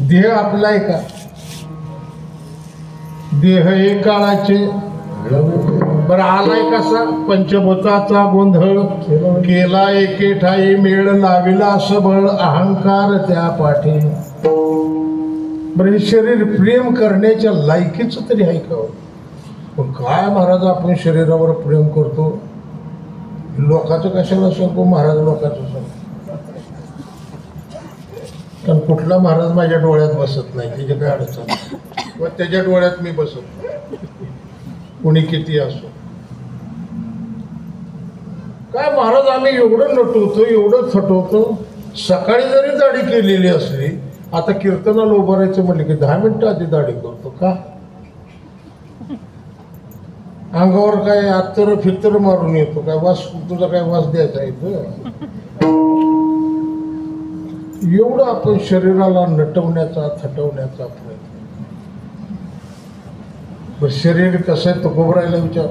देह आपला आहे का, देह एक काळाचे. बरं आलाय कसा, पंचभूताचा गोंधळ केला एके ठाई, मेळ लाविला सबळ अहंकार त्या पाठी. बरं हे शरीर प्रेम करण्याच्या लायकीच तरी आहे का? पण काय महाराज, आपण शरीरावर प्रेम करतो, लोकांचं कशाला सांगतो महाराज, लोकांचं सांगतो. कारण कुठला महाराज माझ्या डोळ्यात बसत नाही, त्याची काय अडचण, व त्याच्या डोळ्यात मी बसत नाही, कोणी किती असो. काय महाराज, आम्ही एवढं नटवतो, एवढं थटवतो. सकाळी जरी दाढी केलेली असली, आता कीर्तनाला उभं राहायचं म्हणलं की 10 मिनिटं आधी दाढी करतो. का? अंगावर काय अत्तर फित्तर मारून येतो काय, वास तुझा काय वास द्यायचा इथं? एवढं आपण शरीराला नटवण्याचा थटवण्याचा प्रयत्न. शरीर कसं आहे, तो गोबरायला विचार.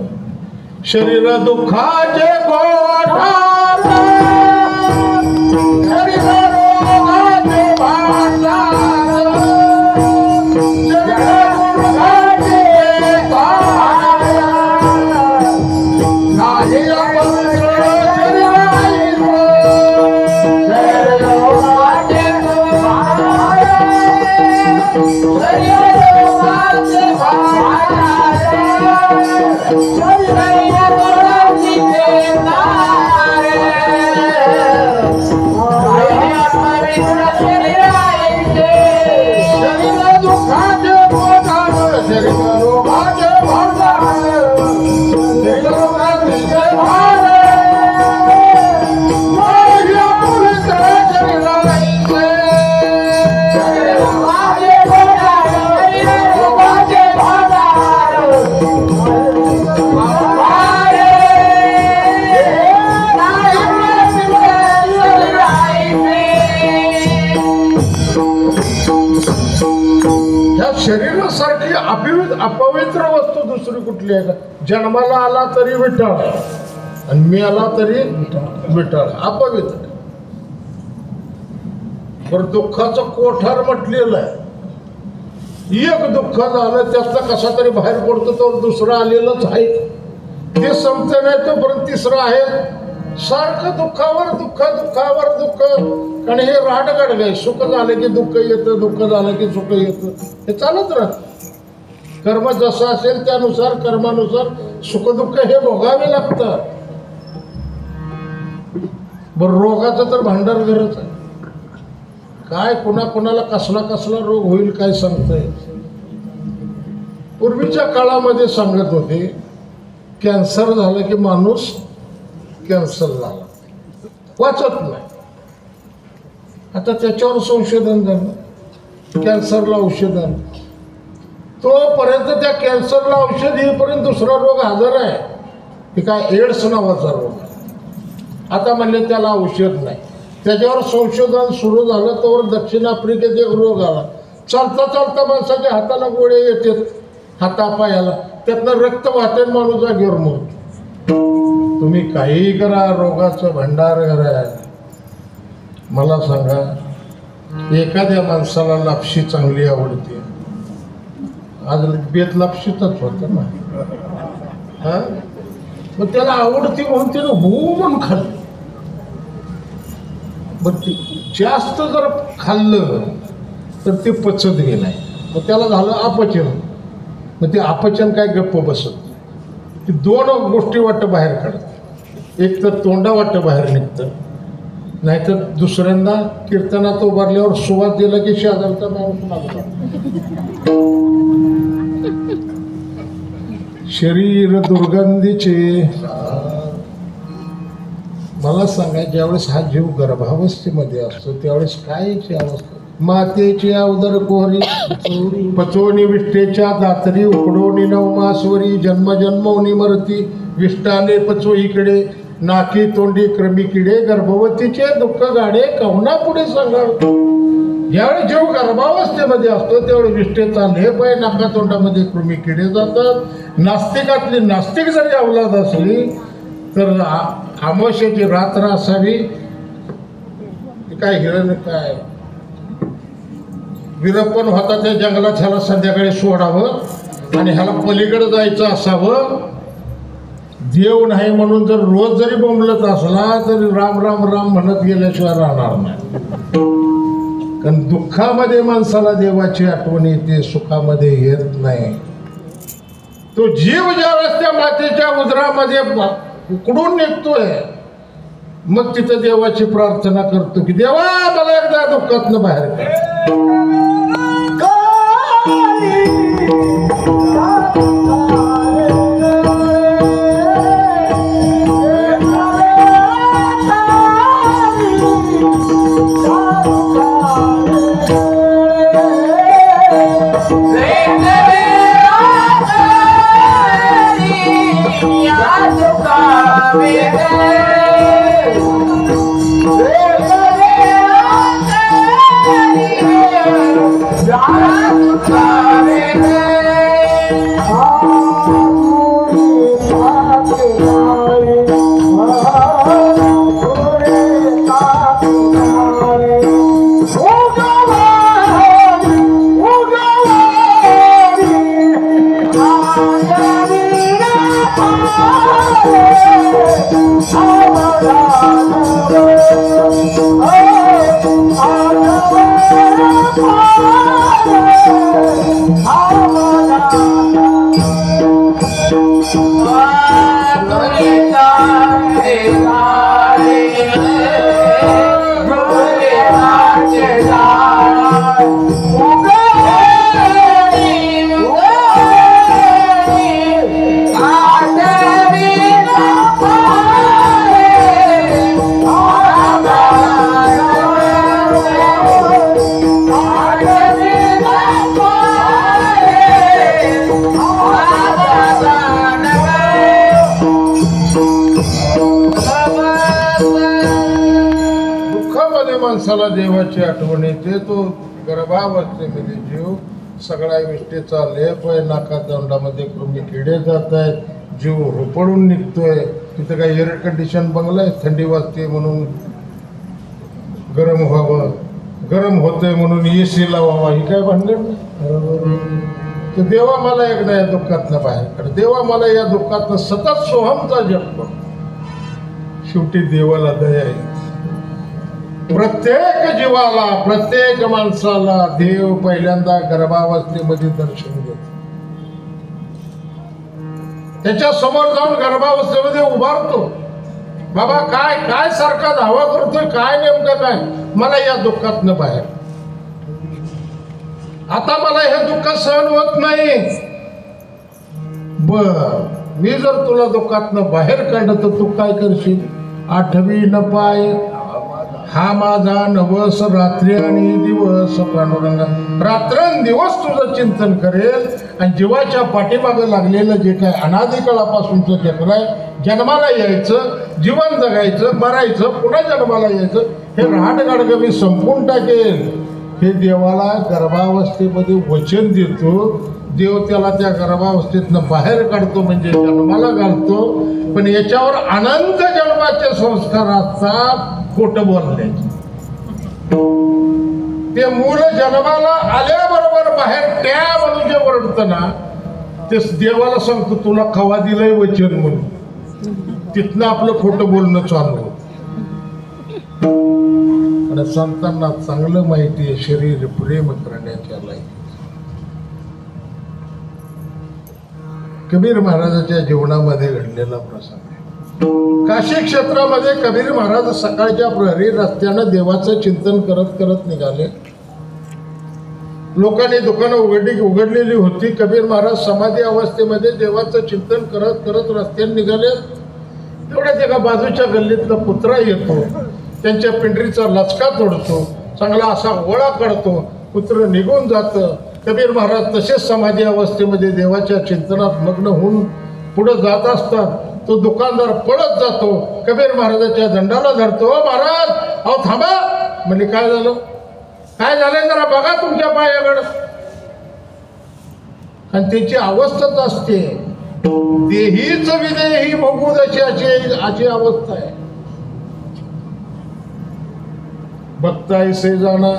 शरीर दुःखाचे गोठार, शरीर रोगाचे भांडार, शरीर दुःखाचे गोठार, नाही आपण शरीरासारखी अपवित्र वस्तू दुसरी कुठली आहे का? जन्माला आला तरी विठ्ठल आणि मी आला तरी विठ्ठल, अपवित्र. बरं दुःखाचं कोठार म्हटलेलं आहे. एक दुःख झालं त्यातला कसा तरी बाहेर पडतो, तर दुसरं आलेलंच आहे. ते संपत नाही तोपर्यंत तिसरं आहे. सारखं दुःखावर दुःख, दुःखावर दुःख. कारण हे राडगाड आहे. सुख झालं की दुःख येतं, दुःख झालं की सुख येतं, हे चालत राहतं. कर्म जसं असेल त्यानुसार, कर्मानुसार सुख दुःख हे भोगावे लागतात. बरं रोगाचं तर भांडार घरच आहे. काय कुणाला कसला कसला रोग होईल काय सांगता येत. पूर्वीच्या काळामध्ये सांगत होते कॅन्सर झालं की माणूस कॅन्सर झाला, वाचत नाही. आता त्याच्यावर संशोधन झालं, कॅन्सरला औषध आलं. तोपर्यंत त्या कॅन्सरला औषध येईपर्यंत दुसरा रोग हजर आहे. हे काय एड्स नावाचा रोग आहे. आता म्हणले त्याला औषध नाही. त्याच्यावर संशोधन सुरू झालं तर दक्षिण आफ्रिकेत एक रोग आला. चालता चालता माणसाच्या हाताला गोळे येतात, हातापायाला, त्यातनं रक्त वाहते, माणूस जागेवर मरतो. तुम्ही काही करा, रोगाचं भंडार करा, मला सांगा, एखाद्या माणसाला लापशी चांगली आवडते, आज बेत लापशीचाच होतं ना, हा, मग त्याला आवडती म्हणून त्यानं हो म्हणून खाल्लं. मग ते जास्त जर खाल्लं तर ते पचत गेलं, मग त्याला झालं अपचन. मग ते अपचन काय गप्प बसत, ते दोन गोष्टी वाटतं बाहेर काढतात. एक तर तोंडा वाटतं बाहेर निघतं, नाहीतर दुसऱ्यांदा कीर्तनात उभारल्यावर सुवास दिला की शेजारचा माणूस लागला. शरीर दुर्गंधीचे. मला सांगा, ज्यावेळेस हा जीव गर्भावस्थेमध्ये असतो त्यावेळेस कायची अवस्था, मातेची अवदर कोहरी पचोनी विष्ठेच्या दातरी उकडोनी नवमासवरी जन्मजन्मोनी मरती विष्टाने पचो इकडे नाकी तोंडी क्रमी किडे गर्भवतीचे दुःख गाडे कवना पुढे सांगा. ज्यावेळी जीव गर्भावस्थेमध्ये असतो त्यावेळी विष्ठेचा लेप आहे, नाका तोंडामध्ये कृमी किडे जातात. नास्तिकातली नास्तिक जरी अवलाद असली तर अमावस्येची रात्र असावी, काय हिरण काय विरपण होता त्या जंगलात, ह्याला संध्याकाळी सोडावं आणि ह्याला पलीकडे जायचं असावं. देव नाही म्हणून जर रोज जरी बोंबलत असला तरी राम राम राम म्हणत गेल्याशिवाय राहणार नाही. कारण दुःखामध्ये माणसाला देवाची आठवण येते, सुखामध्ये येत नाही. तो जीव ज्यावेळेस त्या मातेच्या उदरामध्ये उकडून निघतोय मग तिथं देवाची प्रार्थना करतो की देवा मला एकदा दुःखातनं बाहेर काढ. माणसाला देवाची आठवण येते. तो गर्भावस्थेमध्ये जीव सगळ्या विष्ठेचा लेप आहे, नाका तोंडामध्ये कृमी किडे जात आहेत, जीव रुपडून निघतोय. तिथं काही एअर कंडिशन बंगला आहे, थंडी वाजते म्हणून गरम व्हावं, गरम होतंय म्हणून AC लावावा, ही काय भानगड. तर देवा मला एकदा या दुःखातनं बाहेर काढ, देवा मला या दुःखातनं सतत सोहमचा जप. शेवटी देवाला दया आहे. प्रत्येक जीवाला, प्रत्येक माणसाला देव पहिल्यांदा गर्भावस्थेमध्ये दर्शन देतो. त्याच्या समोर जाऊन गर्भावस्थेमध्ये उभारतो. बाबा काय काय सारखा धावा करतोय, काय नेमकं काय, मला या दुःखातनं बाहेर, आता मला हे दुःख सहन होत नाही. बर, मी जर तुला दुःखातनं बाहेर काढलं तर तू काय करशील. आठवी न पाय हा माझा नवस रात्री आणि दिवस पांडुरंगा. रात्रंदिवस तुझं चिंतन करेल आणि जीवाच्या पाठीमागं लागलेलं जे काय अनादिकाळापासूनचं चक्र आहे, जन्माला यायचं, जीवन जगायचं, मरायचं, पुन्हा जन्माला यायचं, हे रहाटगाडगं मी संपून टाकेल. हे देवाला गर्भावस्थेमध्ये वचन देतो. देव त्याला त्या गर्भावस्थेतनं बाहेर काढतो, म्हणजे जन्माला घालतो. पण याच्यावर अनंत जन्माचे संस्कार असतात खोटं बोलण्याचे. ते मूल जन्माला आल्याबरोबर बाहेर त्या म्हणून जे ओरडतं ना ते देवाला सांगतो तुला खवा दिलंय वचन म्हणून. तिथनं आपलं खोटं बोलणं चालू होतं. आणि संतांना चांगलं माहिती आहे शरीर प्रेम करण्याच्या लायक. कबीर महाराजाच्या जीवनामध्ये घडलेला प्रसंग आहे. काशी क्षेत्रामध्ये कबीर महाराज सकाळच्या प्रहरी रस्त्यानं देवाचं चिंतन करत करत निघाले. लोकांनी दुकानं उघडलेली होती. कबीर महाराज समाधी अवस्थेमध्ये देवाचं चिंतन करत करत रस्त्याने निघाले. तेवढ्यात एका बाजूच्या गल्लीतला कुत्रा येतो, त्यांच्या पिंडरीचा लचका तोडतो, चांगला असा गोळा काढतो, कुत्र निघून जातं. कबीर महाराज तसेच समाधी अवस्थेमध्ये देवाच्या चिंतनात मग्न होऊन पुढे जात असतात. तो दुकानदार पळत जातो, कबीर महाराजाच्या दंडाला धरतो. महाराज अहो थांबा. म्हणजे काय झालं, काय झालंय जरा बघा तुमच्या पायाकडं. आणि त्याची अवस्थाच असते देहीच विदेही भोगूद अशी अवस्था आहे. बघतायसे जाणा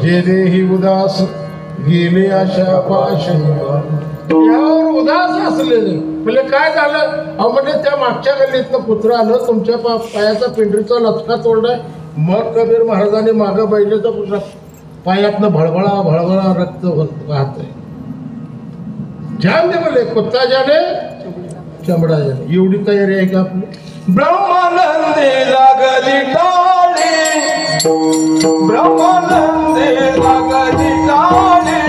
जे देही उदास गेले अशा पाश यावर उदास असलेले. म्हणजे काय झालं, अहो म्हणजे त्या मागच्या गल्लीतनं कुत्रं आलं, तुमच्या पायाचा पिंडरीचा लचका तोडलाय. मग कबीर महाराजांनी मागं बैलाचा पायातनं भळभळा भळभळा रक्त वाहतंय. जान दे बोले कुत्ता जाने चमडा जाने. एवढी तयारी आहे का आपली. ब्रह्मानंदी लागली टाळी, ब्रह्मानंदी लागली टाळी,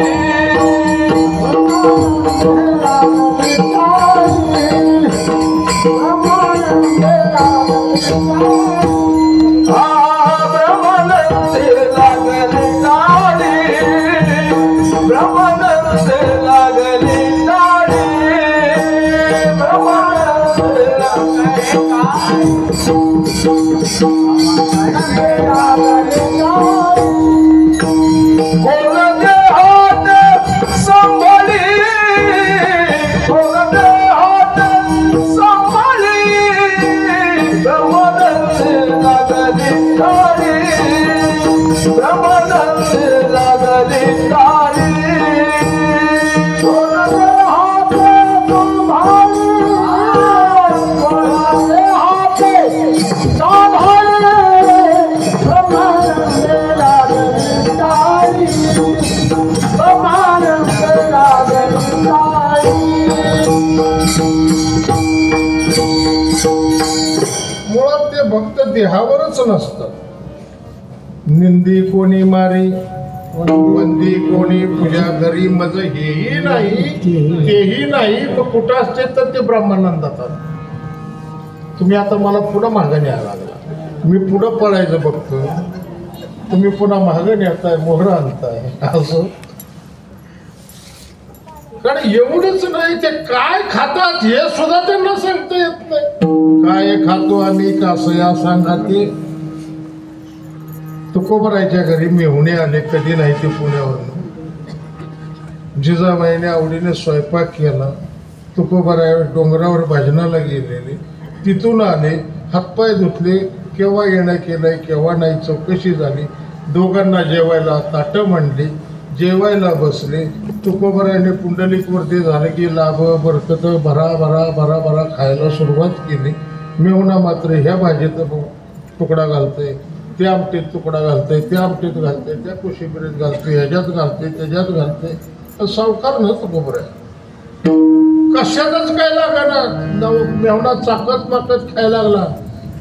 देहावरच नसतं. निंदी कोणी मारी, वंदी कोणी पूजा करी, मज हेही नाही तेही नाही. मग कुठं असते तर ते ब्रह्मानंदात. तुम्ही आता मला पुढं मागं न्यायला लागला, मी पुढं पळायचं बघतो, तुम्ही पुन्हा मागं नेताय, मोहर आणताय असं. कारण एवढंच नाही, ते काय खातात हे सुद्धा त्यांना सांगता येत नाही. काय खातो आम्ही कासया सांगा. ते तुकोबरायच्या घरी मेहुणे आले, कधी नाही ते पुण्यावरून. जिजाबाईने आवडीने स्वयंपाक केला. तुकोबराय डोंगरावर भजनाला गेलेले, तिथून आले, हातपाय धुतले, केव्हा येणं केलंय केव्हा नाही चौकशी झाली. दोघांना जेवायला ताटं मांडली, जेवायला बसले. तुकोबरायने पुंडलिकवरती झालं की लाभ बरकत भरा भरा भरा भरा खायला सुरुवात केली. मेहुणा मात्र ह्या भाजीत तुकडा घालतंय, त्या आमटीत तुकडा घालतंय, त्या आमटीत घालतंय, त्या कोशिंबिरीत घालतंय, ह्याच्यात घालतंय, त्याच्यात घालतंय. सावकार न तुकोबराय कशातच काय लागणार. मेहुणा चाकत माकत खायला लागला.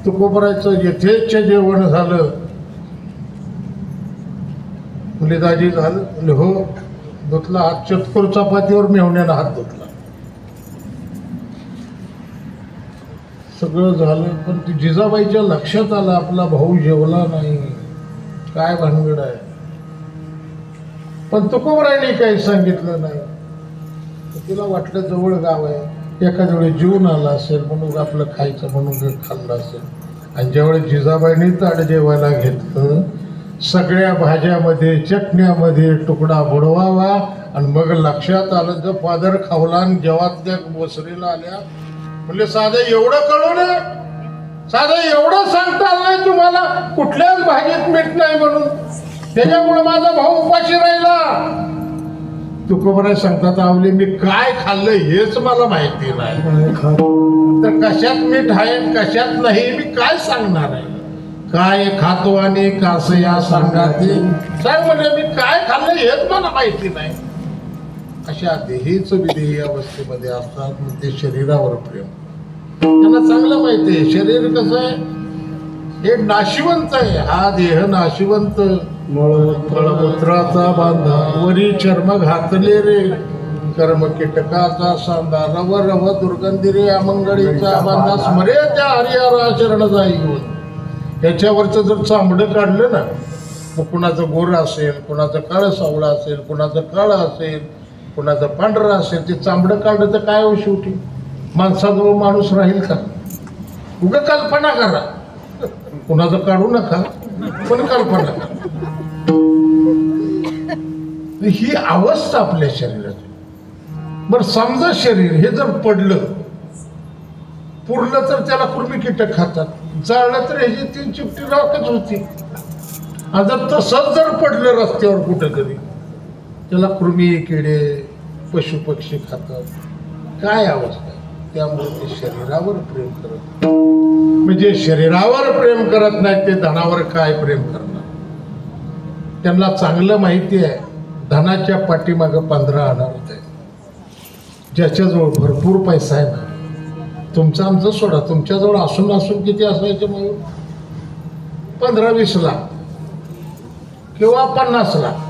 तुकोबरायचं यथेच्छ जेवण झालं. म्हणजे दाजी झालं, म्हणजे हो. धुतला हात, चतकोर चपातीवर मेहुण्यानं हात धुतला. सगळं झालं, पण ती जिजाबाईच्या लक्षात आलं आपला भाऊ जेवला नाही, काय भानगड आहे. पण तुकोबरायने काही सांगितलं नाही. तिला वाटलं जवळ गाव आहे, एखाद्या वेळी जीवन आला असेल म्हणून आपलं खायचं म्हणून खाल्लं असेल. आणि ज्यावेळी जिजाबाईने ताट जेवायला घेतलं, सगळ्या भाज्यामध्ये चटण्यामध्ये तुकडा बुडवावा. आणि मग लक्षात आलं जर फादर खावला आणि जेव्हा त्या वसरीला आल्या, म्हणजे साधं एवढं कळू नये, साधं एवढं सांगता आलं नाही तुम्हाला कुठल्याच भाजीत मीठ नाही म्हणून. त्याच्यामुळे माझा भाऊ उपाशी राहिला. तुकोबराय सांगतात आवले मी काय खाल्लं हेच मला माहिती नाही, तर कशात मीठ आहे कशात नाही मी काय सांगणार आहे. काय खातो आणि कास या सांगाते सांग म्हणजे मी काय खाल्लं हेच मला माहिती नाही. अशा देहीच विदेही अवस्थेमध्ये असतात. मग ते शरीरावर प्रेम, त्यांना चांगलं माहिती आहे शरीर कसं आहे, हे नाशिवंत आहे. हा देह नाशिवंत, मळमूत्राचा बांधा वरी चर्म घातले रे, कर्म कीटकाचा सांधा रव रव दुर्गंधी रे, अमंगळीचा बांधा स्मरे त्या हरिहरा शरण जाई. याच्यावरचं जर चांबडं काढलं ना, मग कुणाचं गोर असेल, कुणाचं काळं सावळं असेल, कुणाचं काळं असेल, कुणाचं पांढरं असेल, ते चांबडं काढलं तर काय हो शेवटी माणसाजवळ माणूस राहील का. उगा कल्पना करा, कुणाचं काढू नका पण कल्पना करा. ही अवस्था आपल्या शरीराची. बरं समजा शरीर हे जर पडलं पुरलं तर त्याला कृमी कीटक खातात, जाळलं तर ह्याची 3 चिमटी राखच होती. आणि जर तसंच जर पडलं रस्त्यावर कुठं तरी त्याला कृमी किडे पशु पक्षी खातात. काय अवस्था आहे. त्यामुळे ते शरीरावर प्रेम करत, म्हणजे शरीरावर प्रेम करत नाही ते धनावर काय प्रेम करणार. त्यांना चांगलं माहिती आहे धनाच्या पाठीमागं 15 अनार्थ आहे. ज्याच्याजवळ भरपूर पैसा आहे ना, तुमचं आमचं सोडा, तुमच्याजवळ असून किती असायचे मग 15-20 लाख किंवा 50 लाख.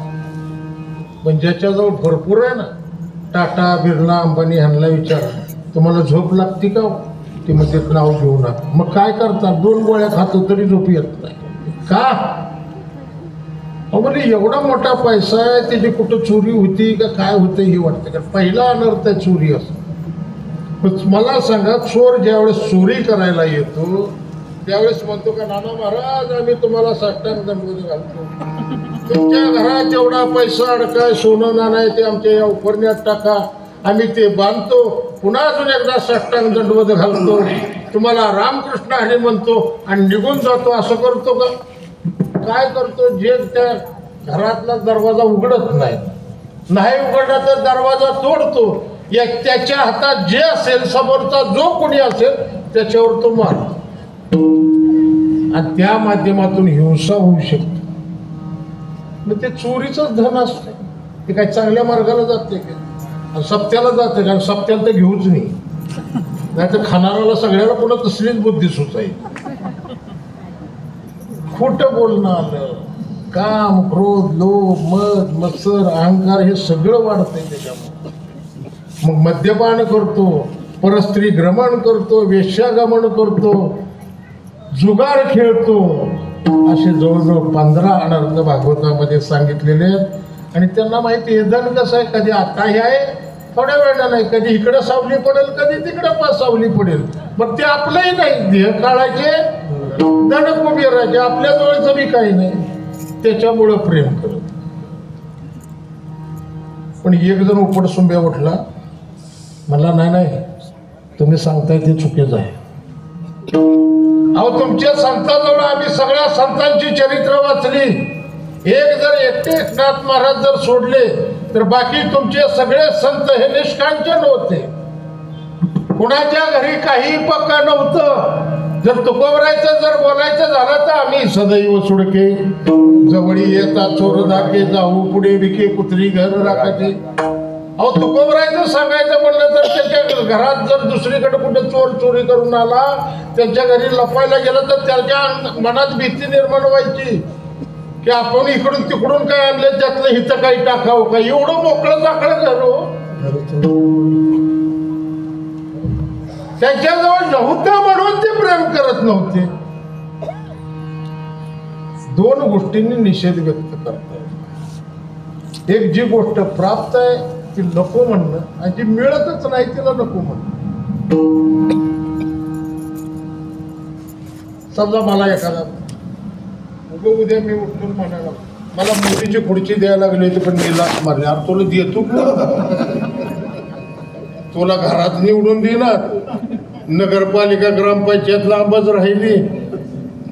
पण ज्याच्याजवळ भरपूर आहे ना, टाटा बिर्ला अंबानी ह्यांना विचारा तुम्हाला झोप लागते का, ते म्हणजे नाव घेऊ नका. मग काय करतात 2 गोळ्या खातो तरी झोप येत नाही का. म्हणजे एवढा मोठा पैसा आहे त्याची कुठं चोरी होती का काय होतं हे वाटतं का. पहिला अनर्थ आहे चोरी असं. मला सांगा चोर ज्यावेळेस चोरी करायला येतो त्यावेळेस म्हणतो का नाना महाराज आम्ही तुम्हाला साष्टांग दंडवत घालतो, तुमच्या घरात जेवढा पैसा अडकाय सोनं नाणं आहे ते आमच्या या उपरण्यात टाका, आम्ही ते बांधतो, पुन्हा अजून एकदा साष्टांग दंडवत घालतो, तुम्हाला रामकृष्ण हरी म्हणतो आणि निघून जातो. असं करतो का. काय करतो, जे त्या घरातला दरवाजा उघडत नाही उघडला तर दरवाजा तोडतो. त्याच्या हातात जे असेल समोरचा जो कोणी असेल त्याच्यावर तो मारतो आणि त्या माध्यमातून हिंसा होऊ शकते. मग ते चोरीचंच धन असतं. ते काही चांगल्या मार्गाला जाते का, सप्त्याला जाते, कारण सप्त्याला तर घेऊच नाही तर खाणाऱ्याला सगळ्याला पुन्हा तसलीच बुद्धी सुचाईल. खोटं बोलणं आलं, काम क्रोध लोभ मद मत्सर अहंकार हे सगळं वाढतंय त्याच्यामुळे. मग मद्यपान करतो, परस्त्री भ्रमण करतो, वेश्यागमन करतो, जुगार खेळतो, असे जवळजवळ 15 अनर्थ भागवतामध्ये सांगितलेले आहेत. आणि त्यांना माहिती आहे धन कसं आहे, कधी आता हे आहे थोड्या वेळा नाही, कधी इकडं सावली पडेल कधी तिकडं सावली पडेल. पण ते आपलंही नाही, देह काळाचे धन कुबेराचे, आपल्या जवळचं बी काही नाही. त्याच्यामुळं प्रेम करत. पण एक जण उपटसुंब्या उठला, मला नाही तुम्ही सांगताय ते चुकीचं आहे. अहो तुमच्या संतांजवळ आम्ही सगळ्या संतांची चरित्र वाचली. एक जर एकटे एकनाथ महाराज जर सोडले तर बाकी तुमचे सगळे संत हे निष्कांचन होते. कुणाच्या घरी काही पक्का नव्हतं. जर तुकोबरायचं जर बोलायचं झालं तर आम्ही सदैव सुडके जवळी येता चोर धाके जाऊ पुढे विके कुत्री घर राखाचे. अहो तुकोबरायचं सांगायचं म्हणलं तर त्याच्या घरात जर दुसरीकडे कुठे चोर चोरी करून आला, त्यांच्या घरी लपायला गेलं तर त्याच्या मनात भीती निर्माण व्हायची की आपण इकडून तिकडून काय आणलं त्यातलं हिथं काही टाकावं का. एवढं मोकळं चाकळं घर हो. त्यांच्याजवळ नव्हतं म्हणून ते प्रेम करत नव्हते. 2 गोष्टींनी निषेध व्यक्त करतात. एक जी गोष्ट प्राप्त आहे ती नको म्हणणं आणि जी मिळतच नाही तिला नको म्हणणं. समजा मला एखादा उद्या मी उठून म्हणाला मला मोदीची खुर्ची द्यायला लागली होती पण मी लाच मारली. अरे तुला देतो तुला घरात निवडून देणार, नगरपालिका ग्रामपंचायत लांबच राहिली,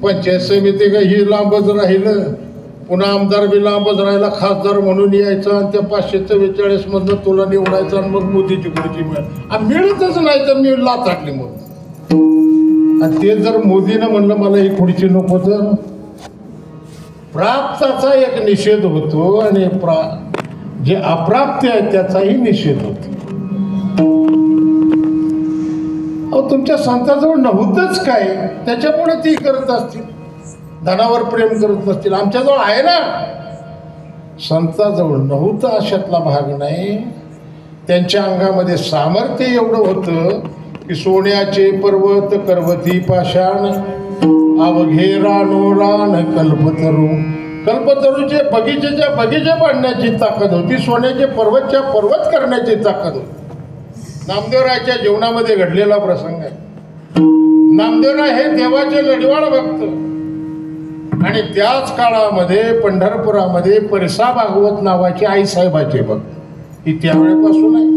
पंचायत समिती का ही लांबच राहिलं, पुन्हा आमदार बी लांबच राहिला, खासदार म्हणून यायचा आणि त्या 544 मधनं तुला निवडायचं आणि मग मोदीची खुर्ची मिळतच नाही तर मी लाथाटली मग. आणि ते जर मोदीनं म्हणलं मला ही खुर्ची नको तर प्राप्ताचा एक निषेध होतो आणि जे अप्राप्य आहे त्याचाही निषेध होतो. अहो तुमच्या संताजवळ नव्हतंच काय त्याच्यामुळे ती करत असतील, धनावर प्रेम करत असतील. आमच्याजवळ आहे ना, संताजवळ नव्हतं अशातला भाग नाही. त्यांच्या अंगामध्ये सामर्थ्य एवढं होतं की सोन्याचे पर्वत करवती पाषाण अवघे रानो रान कल्पतरू. कल्पतरूचे बगीचे बांधण्याची ताकद होती, सोन्याचे पर्वतच्या पर्वत करण्याची ताकद होती. नामदेवरायच्या जीवनामध्ये घडलेला प्रसंग आहे. नामदेवराय हे देवाचे लढवाळ भक्त आणि त्याच काळामध्ये पंढरपुरामध्ये परिसा भागवत नावाचे आईसाहेबाचे भक्त, ही त्यावेळेपासून आहे.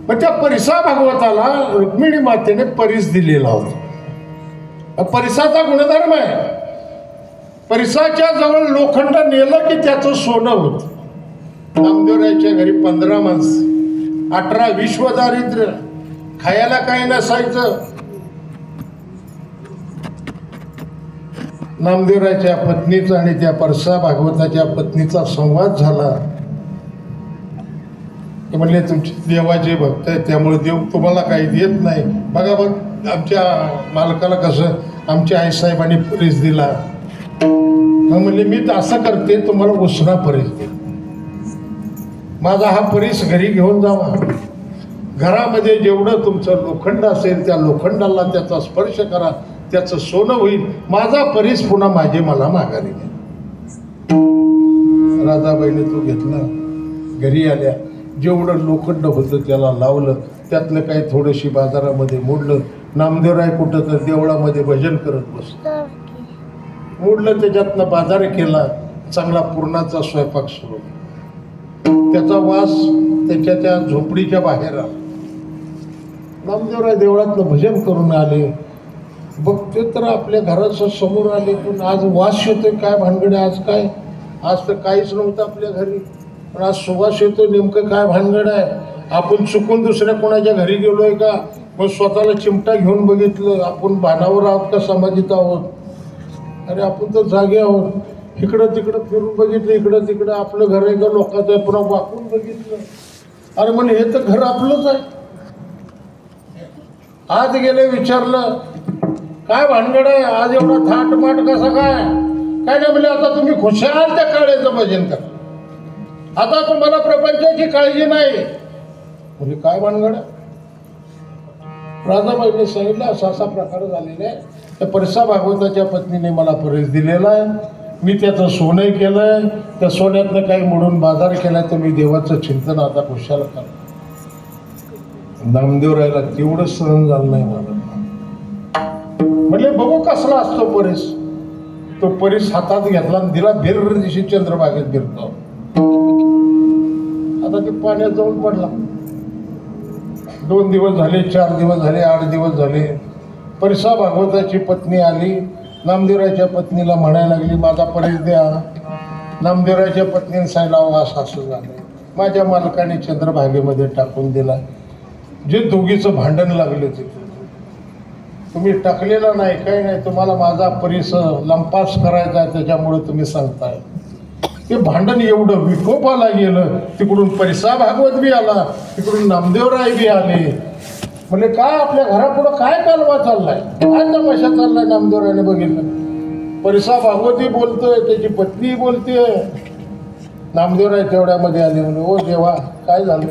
पण त्या परिसा भागवताला रुक्मिणी मातेने परीस दिलेला होता. परिसाचा गुणधर्म आहे, परिसाच्या जवळ लोखंड नेलं की त्याचं सोनं होतं. नामदेवरायच्या घरी 15 माणसं, 18 विश्व दारिद्र्य, खायला काही नसायचं. नामदेवरायच्या पत्नीचा आणि त्या परसा भागवताच्या पत्नीचा संवाद झाला. ते म्हणले तुमचे देवाचे भक्त आहे त्यामुळे देव तुम्हाला काही देत नाही. बघा बघ आमच्या मालकाला कसं आमच्या आईसाहेबांनी परीस दिला. मग म्हणले मी तर असं करते तुम्हाला उसना परीस दे. माझा हा परीस घरी घेऊन जावा, घरामध्ये जेवढं तुमचं लोखंड असेल त्या लोखंडाला त्याचा स्पर्श करा, त्याचं सोनं होईल. माझा परीस पुन्हा मला माघारी द्या. राधाबाईने तो घेतला, घरी आल्या, जेवढं लोखंड होतं त्याला लावलं, त्यातलं काही थोडीशी बाजारामध्ये मोडलं. नामदेवराय कुठं तर देवळामध्ये भजन करत बसलं, मोडलं, त्याच्यातनं बाजार केला. चांगला पुरणाचा स्वयंपाक सुरू, त्याचा वास त्याच्या त्या झोपडीच्या बाहेर आला. नामदेवराय देवळातलं भजन करून आले, बघते तर आपल्या घराच्या समोर आले. पण आज वास येतोय, काय भानगड आहे आज? काय आज तर काहीच नव्हतं आपल्या घरी, पण आज सुवास येतो. नेमकं काय भानगड आहे? आपण चुकून दुसऱ्या कोणाच्या घरी गेलोय का? मग स्वतःला चिमटा घेऊन बघितलं, आपण भानावर आहोत का समाधीत आहोत? अरे आपण तर जागे आहोत. इकडं तिकडं फिरून बघितलं, इकडं तिकडं आपलं घर आहे का लोकांचं आहे? पुन्हा वाकून बघितलं, अरे म्हणजे हे तर घर आपलंच आहे. आज गेले, विचारलं काय भानगड आहे आज एवढा थाटमाट कसा काय? काय नाही म्हणजे आता तुम्ही खुशाल त्या काळ्याचं भजन करा, आता तुम्हाला प्रपंचाची काळजी नाही. म्हणजे काय भानगड? राधाबाईने सांगितलं असा असा प्रकार झालेला आहे. त्या परसा भागवताच्या पत्नीने मला परीस दिलेला आहे, मी त्याचं सोनं केलंय, त्या सोन्यातनं काही मोडून बाजार केलाय, तर मी देवाचं चिंतन आता खुशाल करा. नामदेवरायला तेवढं सहन झालं नाही मला. म्हणजे बघू कसला असतो परीस. तो परीस हातात घेतला आणि दिला, भेर दिवशी चंद्रभागेत गिरतो. आता ते पाण्यात जाऊन पडला. 2 दिवस झाले, 4 दिवस झाले, 8 दिवस झाले. परिसा भागवताची पत्नी आली, नामदेवरायच्या पत्नीला म्हणायला लागली माझा परीस द्या. नामदेवरायच्या पत्नीने सांगितलं असं झालं, माझ्या मालकाने चंद्रभागेमध्ये टाकून दिला. जे दोघीचं भांडण लागले तिथे, तुम्ही टाकलेला नाही, काही नाही, तुम्हाला माझा परीस लंपास करायचा आहे त्याच्यामुळे तुम्ही सांगताय. ते भांडण एवढं विकोपाला गेलं. तिकडून परिसा भागवत बी आला, तिकडून नामदेवराय बी आले. म्हणजे काय आपल्या घरापुढं काय कालवा चाललाय, काय तमाशा चाललाय? नामदेवरायने बघितलं, परिसा भागवती बोलतोय, त्याची पत्नी बोलतेय. नामदेवराय तेवढ्यामध्ये आले, म्हणजे ओ देवा काय झालं?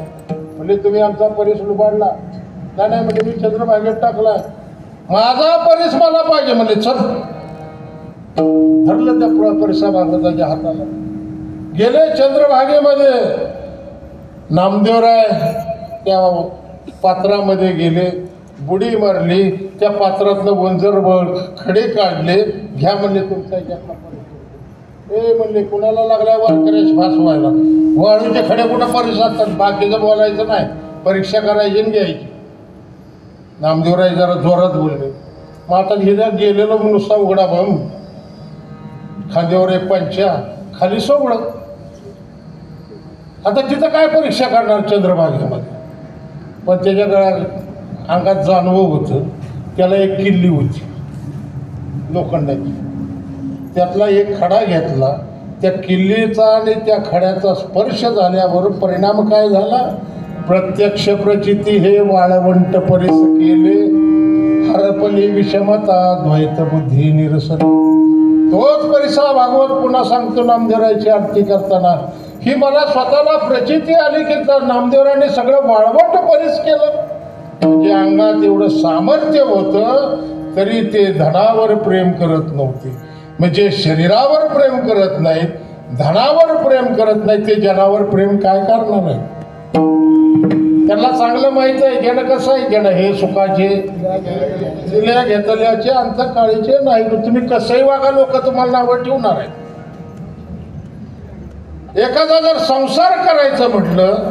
म्हणजे तुम्ही आमचा परीस लुबाडला. नाही म्हणजे मी चंद्रभागेत टाकला, माझा परीस मला पाहिजे. म्हणजे चल, धरलं त्या परिसा भागवताच्या हाताला, गेले चंद्रभागेमध्ये. नामदेवराय त्या पात्रामध्ये गेले, बुडी मारली, त्या पात्रातलं वंजर खडे काढले, घ्या म्हणले तुमचा याच्यातला परीस. म्हणले कुणाला लागला वारकऱ्यास फास व्हायला? वाळूचे खडे कुठं परीस असतात, बाकीचं बोलायचं नाही, परीक्षा करायची आणि घ्यायची. नामदेवराय जरा जोरात बोलले. मग आता गेलेलो नुसता उघडा बम, खांद्यावर एक पंचा, खाली सोबळं. आता तिथं काय परीक्षा करणार चंद्रभागेमध्ये? पण त्याच्या गळ्यात अंगात जानवं होतं, त्याला एक किल्ली होती लोखंडाची. त्यातला एक खडा घेतला, त्या किल्लीचा आणि त्या खड्याचा स्पर्श झाल्यावर परिणाम काय झाला? प्रत्यक्ष प्रचिती हे वाळवंट परिस केले, हरपली विषमता द्वैत बुद्धी निरसन. तोच परिसा भागवत पुन्हा सांगतो नामदेवरायची आरती करताना. ही मला स्वतःला प्रचिती आली की नामदेवराने सगळं वाळवंट परिस केलं. म्हणजे अंगात एवढं सामर्थ्य होतं तरी ते धनावर प्रेम करत नव्हते. म्हणजे शरीरावर प्रेम करत नाहीत, धनावर प्रेम करत नाहीत, ते जनावर प्रेम काय करणार आहे? त्यांना चांगलं माहित आहे घेणं कसं आहे. घेणं हे सुखाचे दिल्या घेतल्याचे अंतकाळीचे नाही. तुम्ही कसंही वागा, लोक तुम्हाला नावं ठेवणार आहेत. एखादा जर संसार करायचं म्हटलं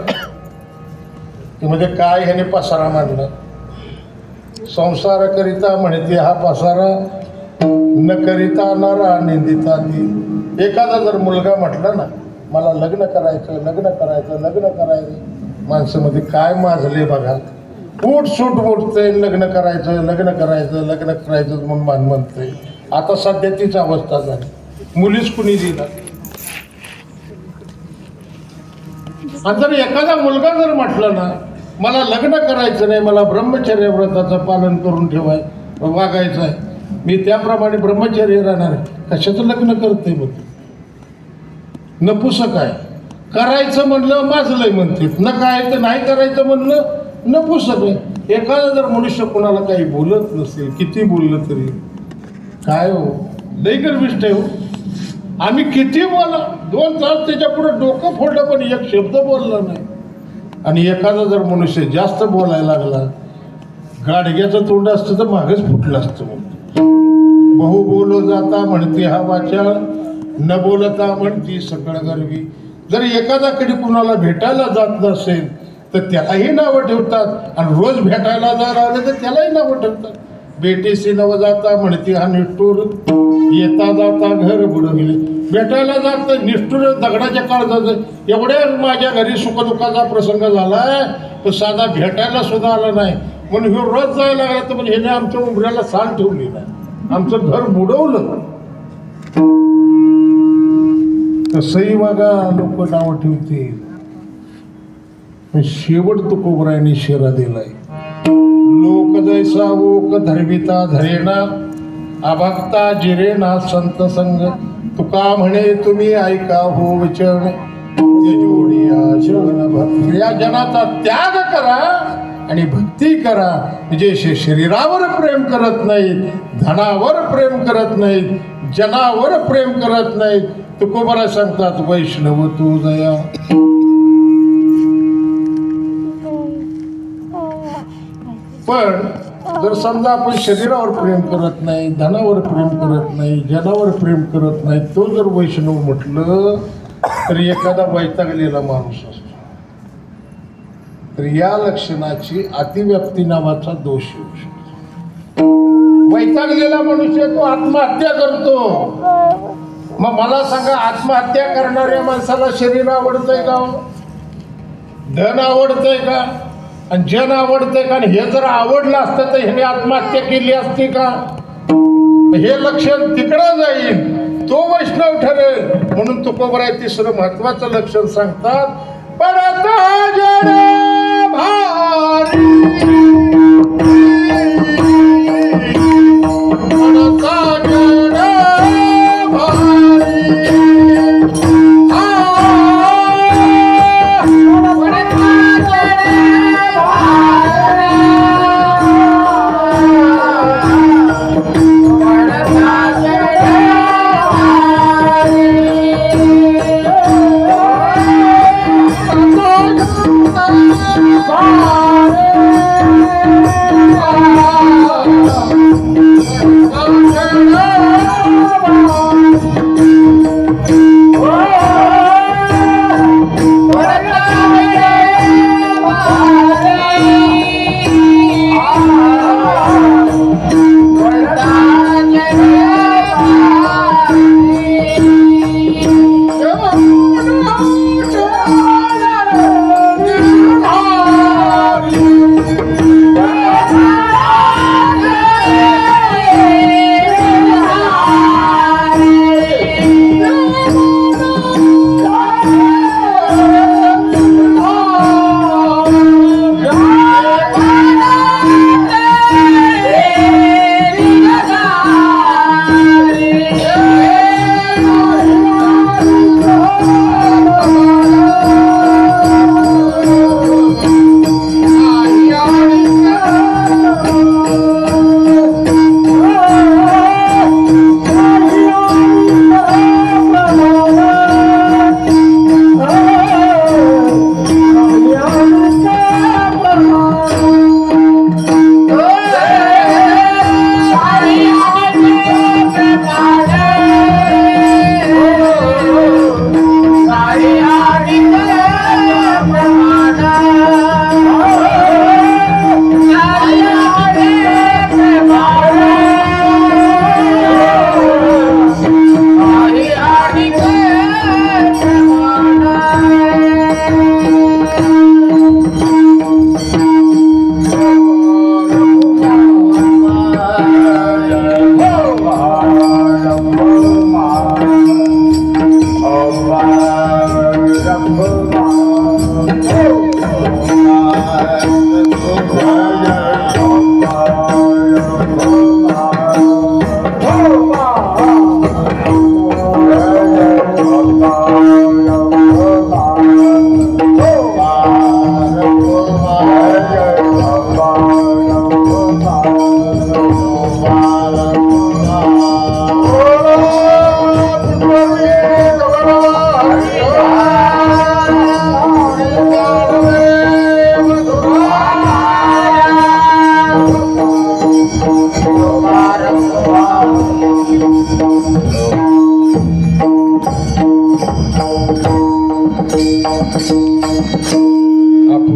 की म्हणजे काय ह्याने पसारा मांडला. संसार करिता म्हणते हा पसारा, न करिता नरा निंदिता ती. एखादा जर मुलगा म्हटला ना मला लग्न करायचं, लग्न करायचं, लग्न करायचं, माणसामध्ये काय माजले बघा. उठ सूट उठतंय, लग्न करायचं, लग्न करायचं, लग्न करायचं म्हणून मान म्हणतंय. आता सध्या तीच अवस्था झाली. मुलीच कुणी दिला. आणि जर एखादा मुलगा जर म्हटलं ना मला लग्न करायचं नाही, मला ब्रह्मचर्य व्रताचं पालन करून वागायचं आहे, मी त्याप्रमाणे ब्रह्मचर्य राहणार आहे, कशाचं लग्न करते मग? नपुसक आहे. करायचं म्हणलं माजलंय म्हणते, न काय तर नाही करायचं म्हणलं नपुसक आहे. एखादा जर मनुष्य कोणाला काही बोलत नसेल, किती बोललं तरी काय हो, लई गर्विष्ठ आहे हो. आम्ही किती बोला, 2 तास त्याच्या पुढे डोकं फोडलं पण एक शब्द बोलला नाही. आणि एखादा जर मनुष्य जास्त बोलायला लागला, गाडग्याचं तोंड असतं तर मागच फुटलं असतं. बहु बोलो जाता म्हणते हा वाचा, न बोलता म्हणती सकळ गर्वी. जर एखादा कधी कुणाला भेटायला जात नसेल तर त्यालाही नावं ठेवतात, आणि रोज भेटायला जर आलं तर त्यालाही नावं ठेवतात. बेटीसी नव जाता म्हणते हा निष्ठूर, येता जाता घर बुडविले. भेटायला जात निष्ठूर दगडाच्या काळजाचं. एवढ्या माझ्या घरी सुखदुःखाचा प्रसंग झालाय तर साधा भेटायला सुद्धा आला नाही, म्हणून हे रोज जायला लागला. तर म्हणजे ह्याने आमच्या उमऱ्याला साल ठेवली नाही, आमचं घर बुडवलं. तसंही बघा लोक नावं ठेवतील. शेवट तुकोबरायांनी शेरा दिलाय. लोक जैसा ओक धरविता धरेना, अभक्ता जिरेना संत संग. तुका म्हणे तुम्ही ऐका हो वचन, या जनाचा त्याग करा आणि भक्ती करा. म्हणजे शरीरावर प्रेम करत नाहीत, धनावर प्रेम करत नाहीत, जनावर प्रेम करत नाहीत. तुकोबरा सांगतात वैष्णव तू दया. पण जर समजा आपण शरीरावर प्रेम करत नाही, धनावर प्रेम करत नाही, जनावर प्रेम करत नाही, तो जर वैष्णव म्हटलं तर एखादा वैतागलेला माणूस असतो. तर या लक्षणाची अतिव्याप्ती नावाचा दोष येऊ शकतो. वैतागलेला मनुष्य तो आत्महत्या करतो. मग मला सांगा, आत्महत्या करणाऱ्या माणसाला शरीर आवडतंय का? धन आवडतंय का? आणि जन आवडतंय का? आणि हे जर आवडलं असतं तर ह्याने आत्महत्या केली असती का? हे लक्षण तिकडं जाईल, तो वैष्णव ठरेल. म्हणून तुकोबराय तिसरं महत्वाचं लक्षण सांगतात, पडता जड भारी, पडता जड भारी. Oh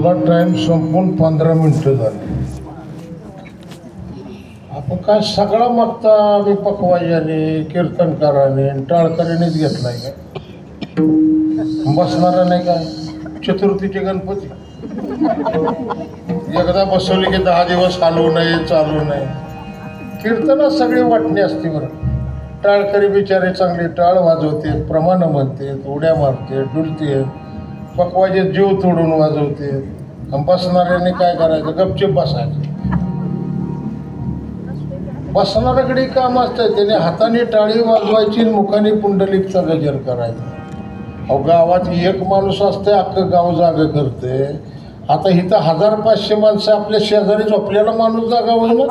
आपला टाइम संपून 15 मिनिटं झाली. आपण काय सगळा मागता आम्ही पकवाजाने कीर्तनकाराने टाळकऱ्यानेच घेतलाय काय? बसणारा नाही काय? चतुर्थीचे गणपती एकदा बसवले की 10 दिवस चालू नये चालू नये. कीर्तनात सगळी वाटणी असते बरं. टाळकरी बिचारे चांगले टाळ वाजवते, प्रमाण म्हणते, उड्या मारते, डुलते, पकवाजे जीव तोडून वाजवते. बसणाऱ्याने काय करायचं? गपचूप बसायचं. बसणाऱ्याकडे काम असतं, त्याने हाताने टाळी वाजवायची, मुखाने पुंडलिकचा गजर करायचा. अहो गावात एक माणूस असते, अख्खं गाव जागं करते. आता इथं 1500 माणसं आपल्या शेजारी झोपलेला माणूस जागा होईल ना.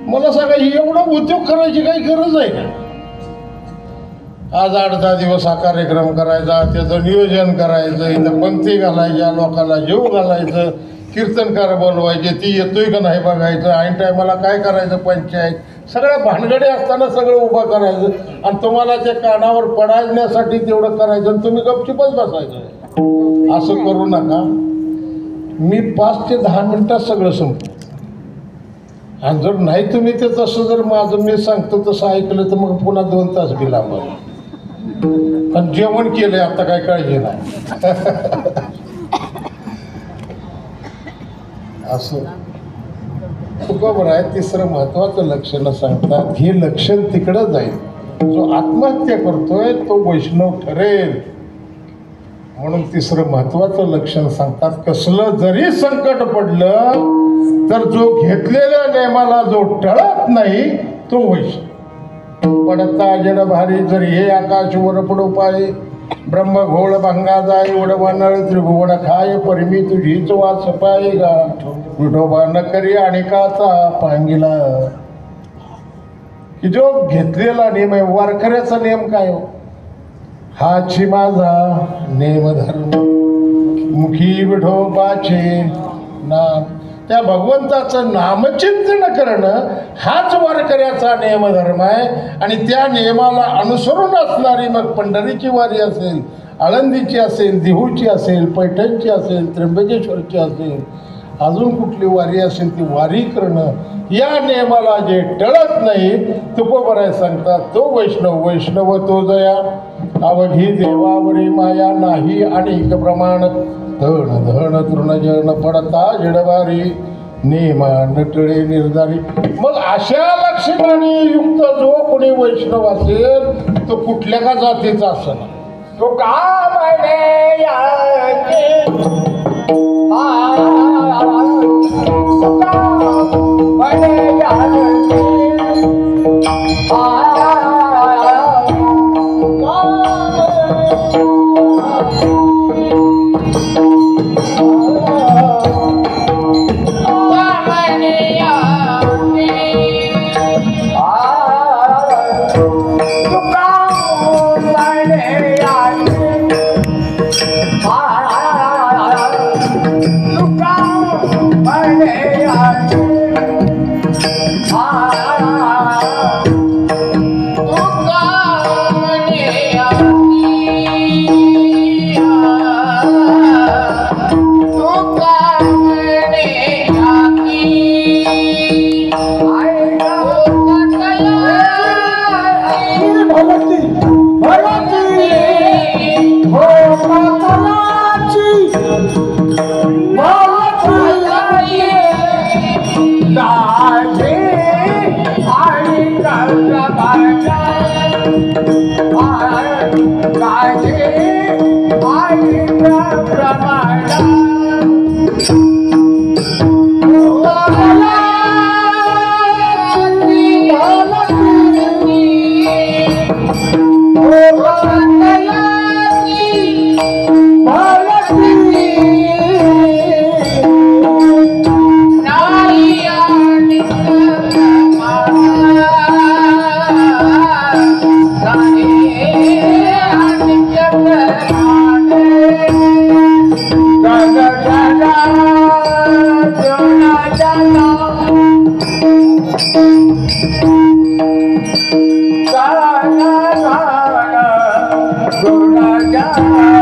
मला सांगा, ही एवढा उद्योग करायची काही गरज आहे का? आज 8-10 दिवस हा कार्यक्रम करायचा, त्याचं नियोजन करायचं, इथं पंक्ती घालायच्या, लोकांना जेव घालायचं, कीर्तनकार बोलवायचे, ती येतोय का नाही बघायचं, ऐन टायमाला काय करायचं, पंचायत सगळ्या भानगडे असताना सगळं उभं करायचं. आणि तुम्हाला ते कानावर पडायण्यासाठी तेवढं करायचं आणि तुम्ही गपचूपच बसायचं. असं करू नका. मी 5 ते 10 मिनिटात सगळं संपतो. आणि जर नाही तुम्ही ते तसं जर माझं मी सांगतो तसं ऐकलं तर मग पुन्हा 2 तास बी लांबलं. पण जेवण केलंय आता काय काळजी नाही. असं बरोबर आहे. तिसरं महत्वाचं लक्षण सांगतात, हे लक्षण तिकडं जाईल. जो आत्महत्या करतोय तो वैष्णव ठरेल. म्हणून तिसरं महत्वाचं लक्षण सांगतात, कसलं जरी संकट पडलं तर जो घेतलेल्या नेमाला जो टळत नाही तो वैष्णव. पडता जड भारी जरी हे आकाश वर पडो पाय, ब्रह्म घोळ भंगा जाय, उडवनळ त्रिभुवन खाय, परिमी तुझीच वास पाय गा, विठोबा न करी अनेकाचा पांगिला. की जो घेतलेला नेम आहे, वारकऱ्याचा नेम काय हो? हाची माझा नेम धर्म, मुखी विठोबाचे नाम. त्या भगवंताचं नामचिंतन करणं हाच वारकऱ्याचा नेमधर्म आहे. आणि त्या नियमाला अनुसरून असणारी मग पंढरीची वारी असेल, आळंदीची असेल, देहूची असेल, पैठणची असेल, त्र्यंबकेश्वरची असेल, अजून कुठली वारी असेल ती वारी करणं, या नियमाला जे टळत नाही तुकोबराय सांगतात तो वैष्णव. वैष्णव तो जया अवघी देवावरी माया नाही अनेक प्रमाण, धन धन तृणजन पडता जडवारी, नेमा नटळे निर्धारी. मग अशा लक्षणाने युक्त जो कोणी वैष्णव असेल तो कुठल्या का जातीचा असेल, तो का म्हणे Guna Jana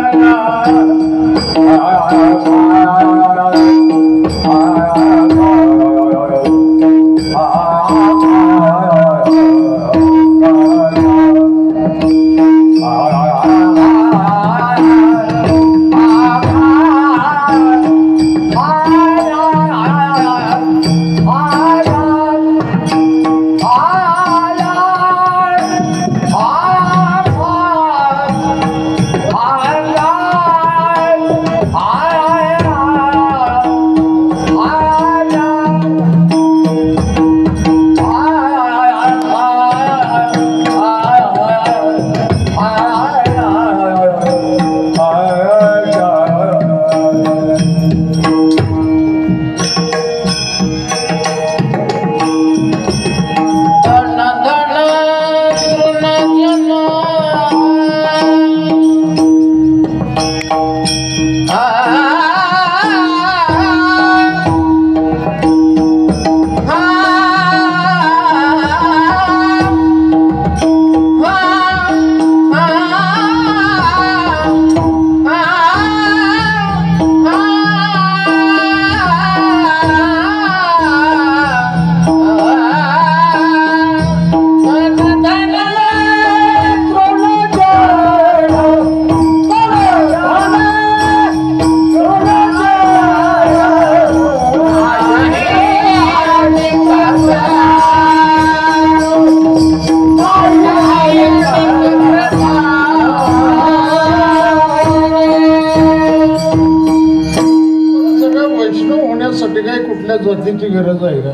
जातीची गरज आहे का?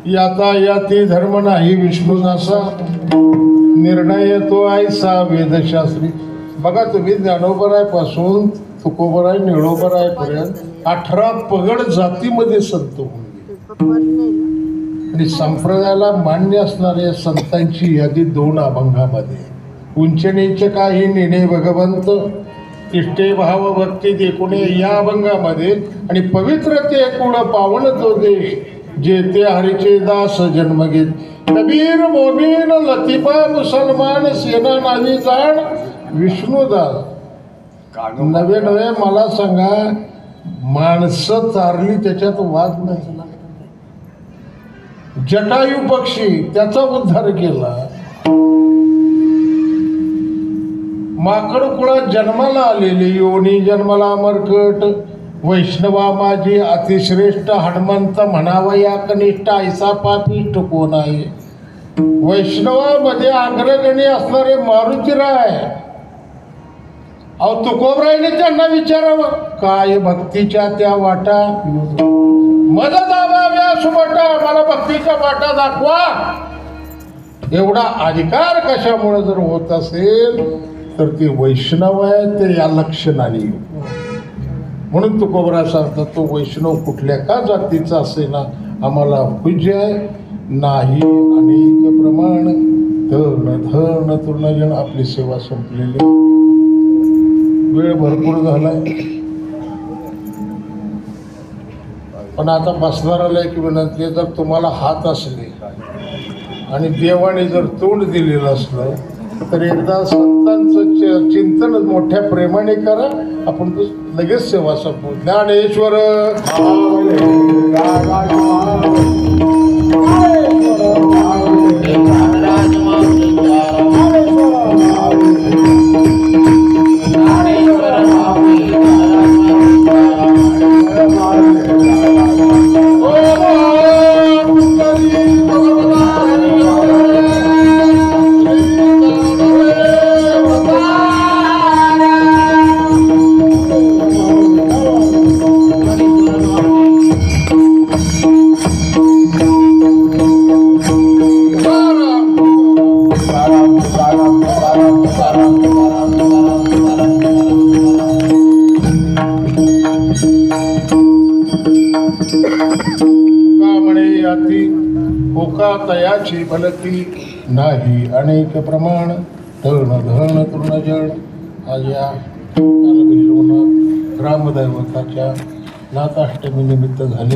याता याती धर्म नाही विष्णूदासा, निर्णय तो ऐसा वेदशास्त्री. बघा तुम्ही ज्ञानोबराय पासून तुकोबराय निळोबराय पर्यंत 18 पगड जातीमध्ये संत होते आणि संप्रदायाला मान्य असणाऱ्या संतांची यादी 2 अभंगामध्ये. उंच नीच काही नेणे भगवंत, इष्टे भाव भक्ती देखुणे या अभंगामध्ये. आणि पवित्र ते कुळ पावन तो देश, जेते हरीचे दास जन्म घेत. कबीर मोमीन लतिफा मुसलमान, सेना नावी जाण विष्णुदास. नवे नवे मला सांगा, माणसं चारली त्याच्यात वाद नाही. जटायू पक्षी त्याचा उद्धार केला. माकड कुळात जन्माला आलेली योनी जन्माला अमरकट. वैष्णवा माझी अतिश्रेष्ठ, हनुमंत म्हणावा या कनिष्ठ, ऐसा पापिष्ट कोण आहे. वैष्णवामध्ये अग्रगणी असणारे मारुतीराय. अहो तुकोबरायने त्यांना विचारावं, काय भक्तीच्या त्या वाटा, मद दाबाव्या सुमटा, मला भक्तीच्या वाटा दाखवा. एवढा अधिकार कशामुळे जर होत असेल तर ते वैष्णव आहे, ते या लक्षणाने. म्हणून तुकोबराय सांगतात, तो वैष्णव कुठल्या का जातीचा असेना आम्हाला पूज्य आहे. नाही अनेक प्रमाण धन धन तृणजन. आपली सेवा संपलेली, वेळ भरपूर झालाय. पण आता बसणाऱ्याला एक विनंती आहे, जर तुम्हाला हात असले आणि देवाने जर तोंड दिलेलं असलं तर एकदा संतांचं चिंतन मोठ्या प्रेमाने करा. आपण लगेच सेवा संपू. ज्ञानेश्वर तयाची भलती नाही अनेक प्रमाण धन धन तृणजन. आज या ग्रामदैवताच्या नाथाष्टमी निमित्त झाले.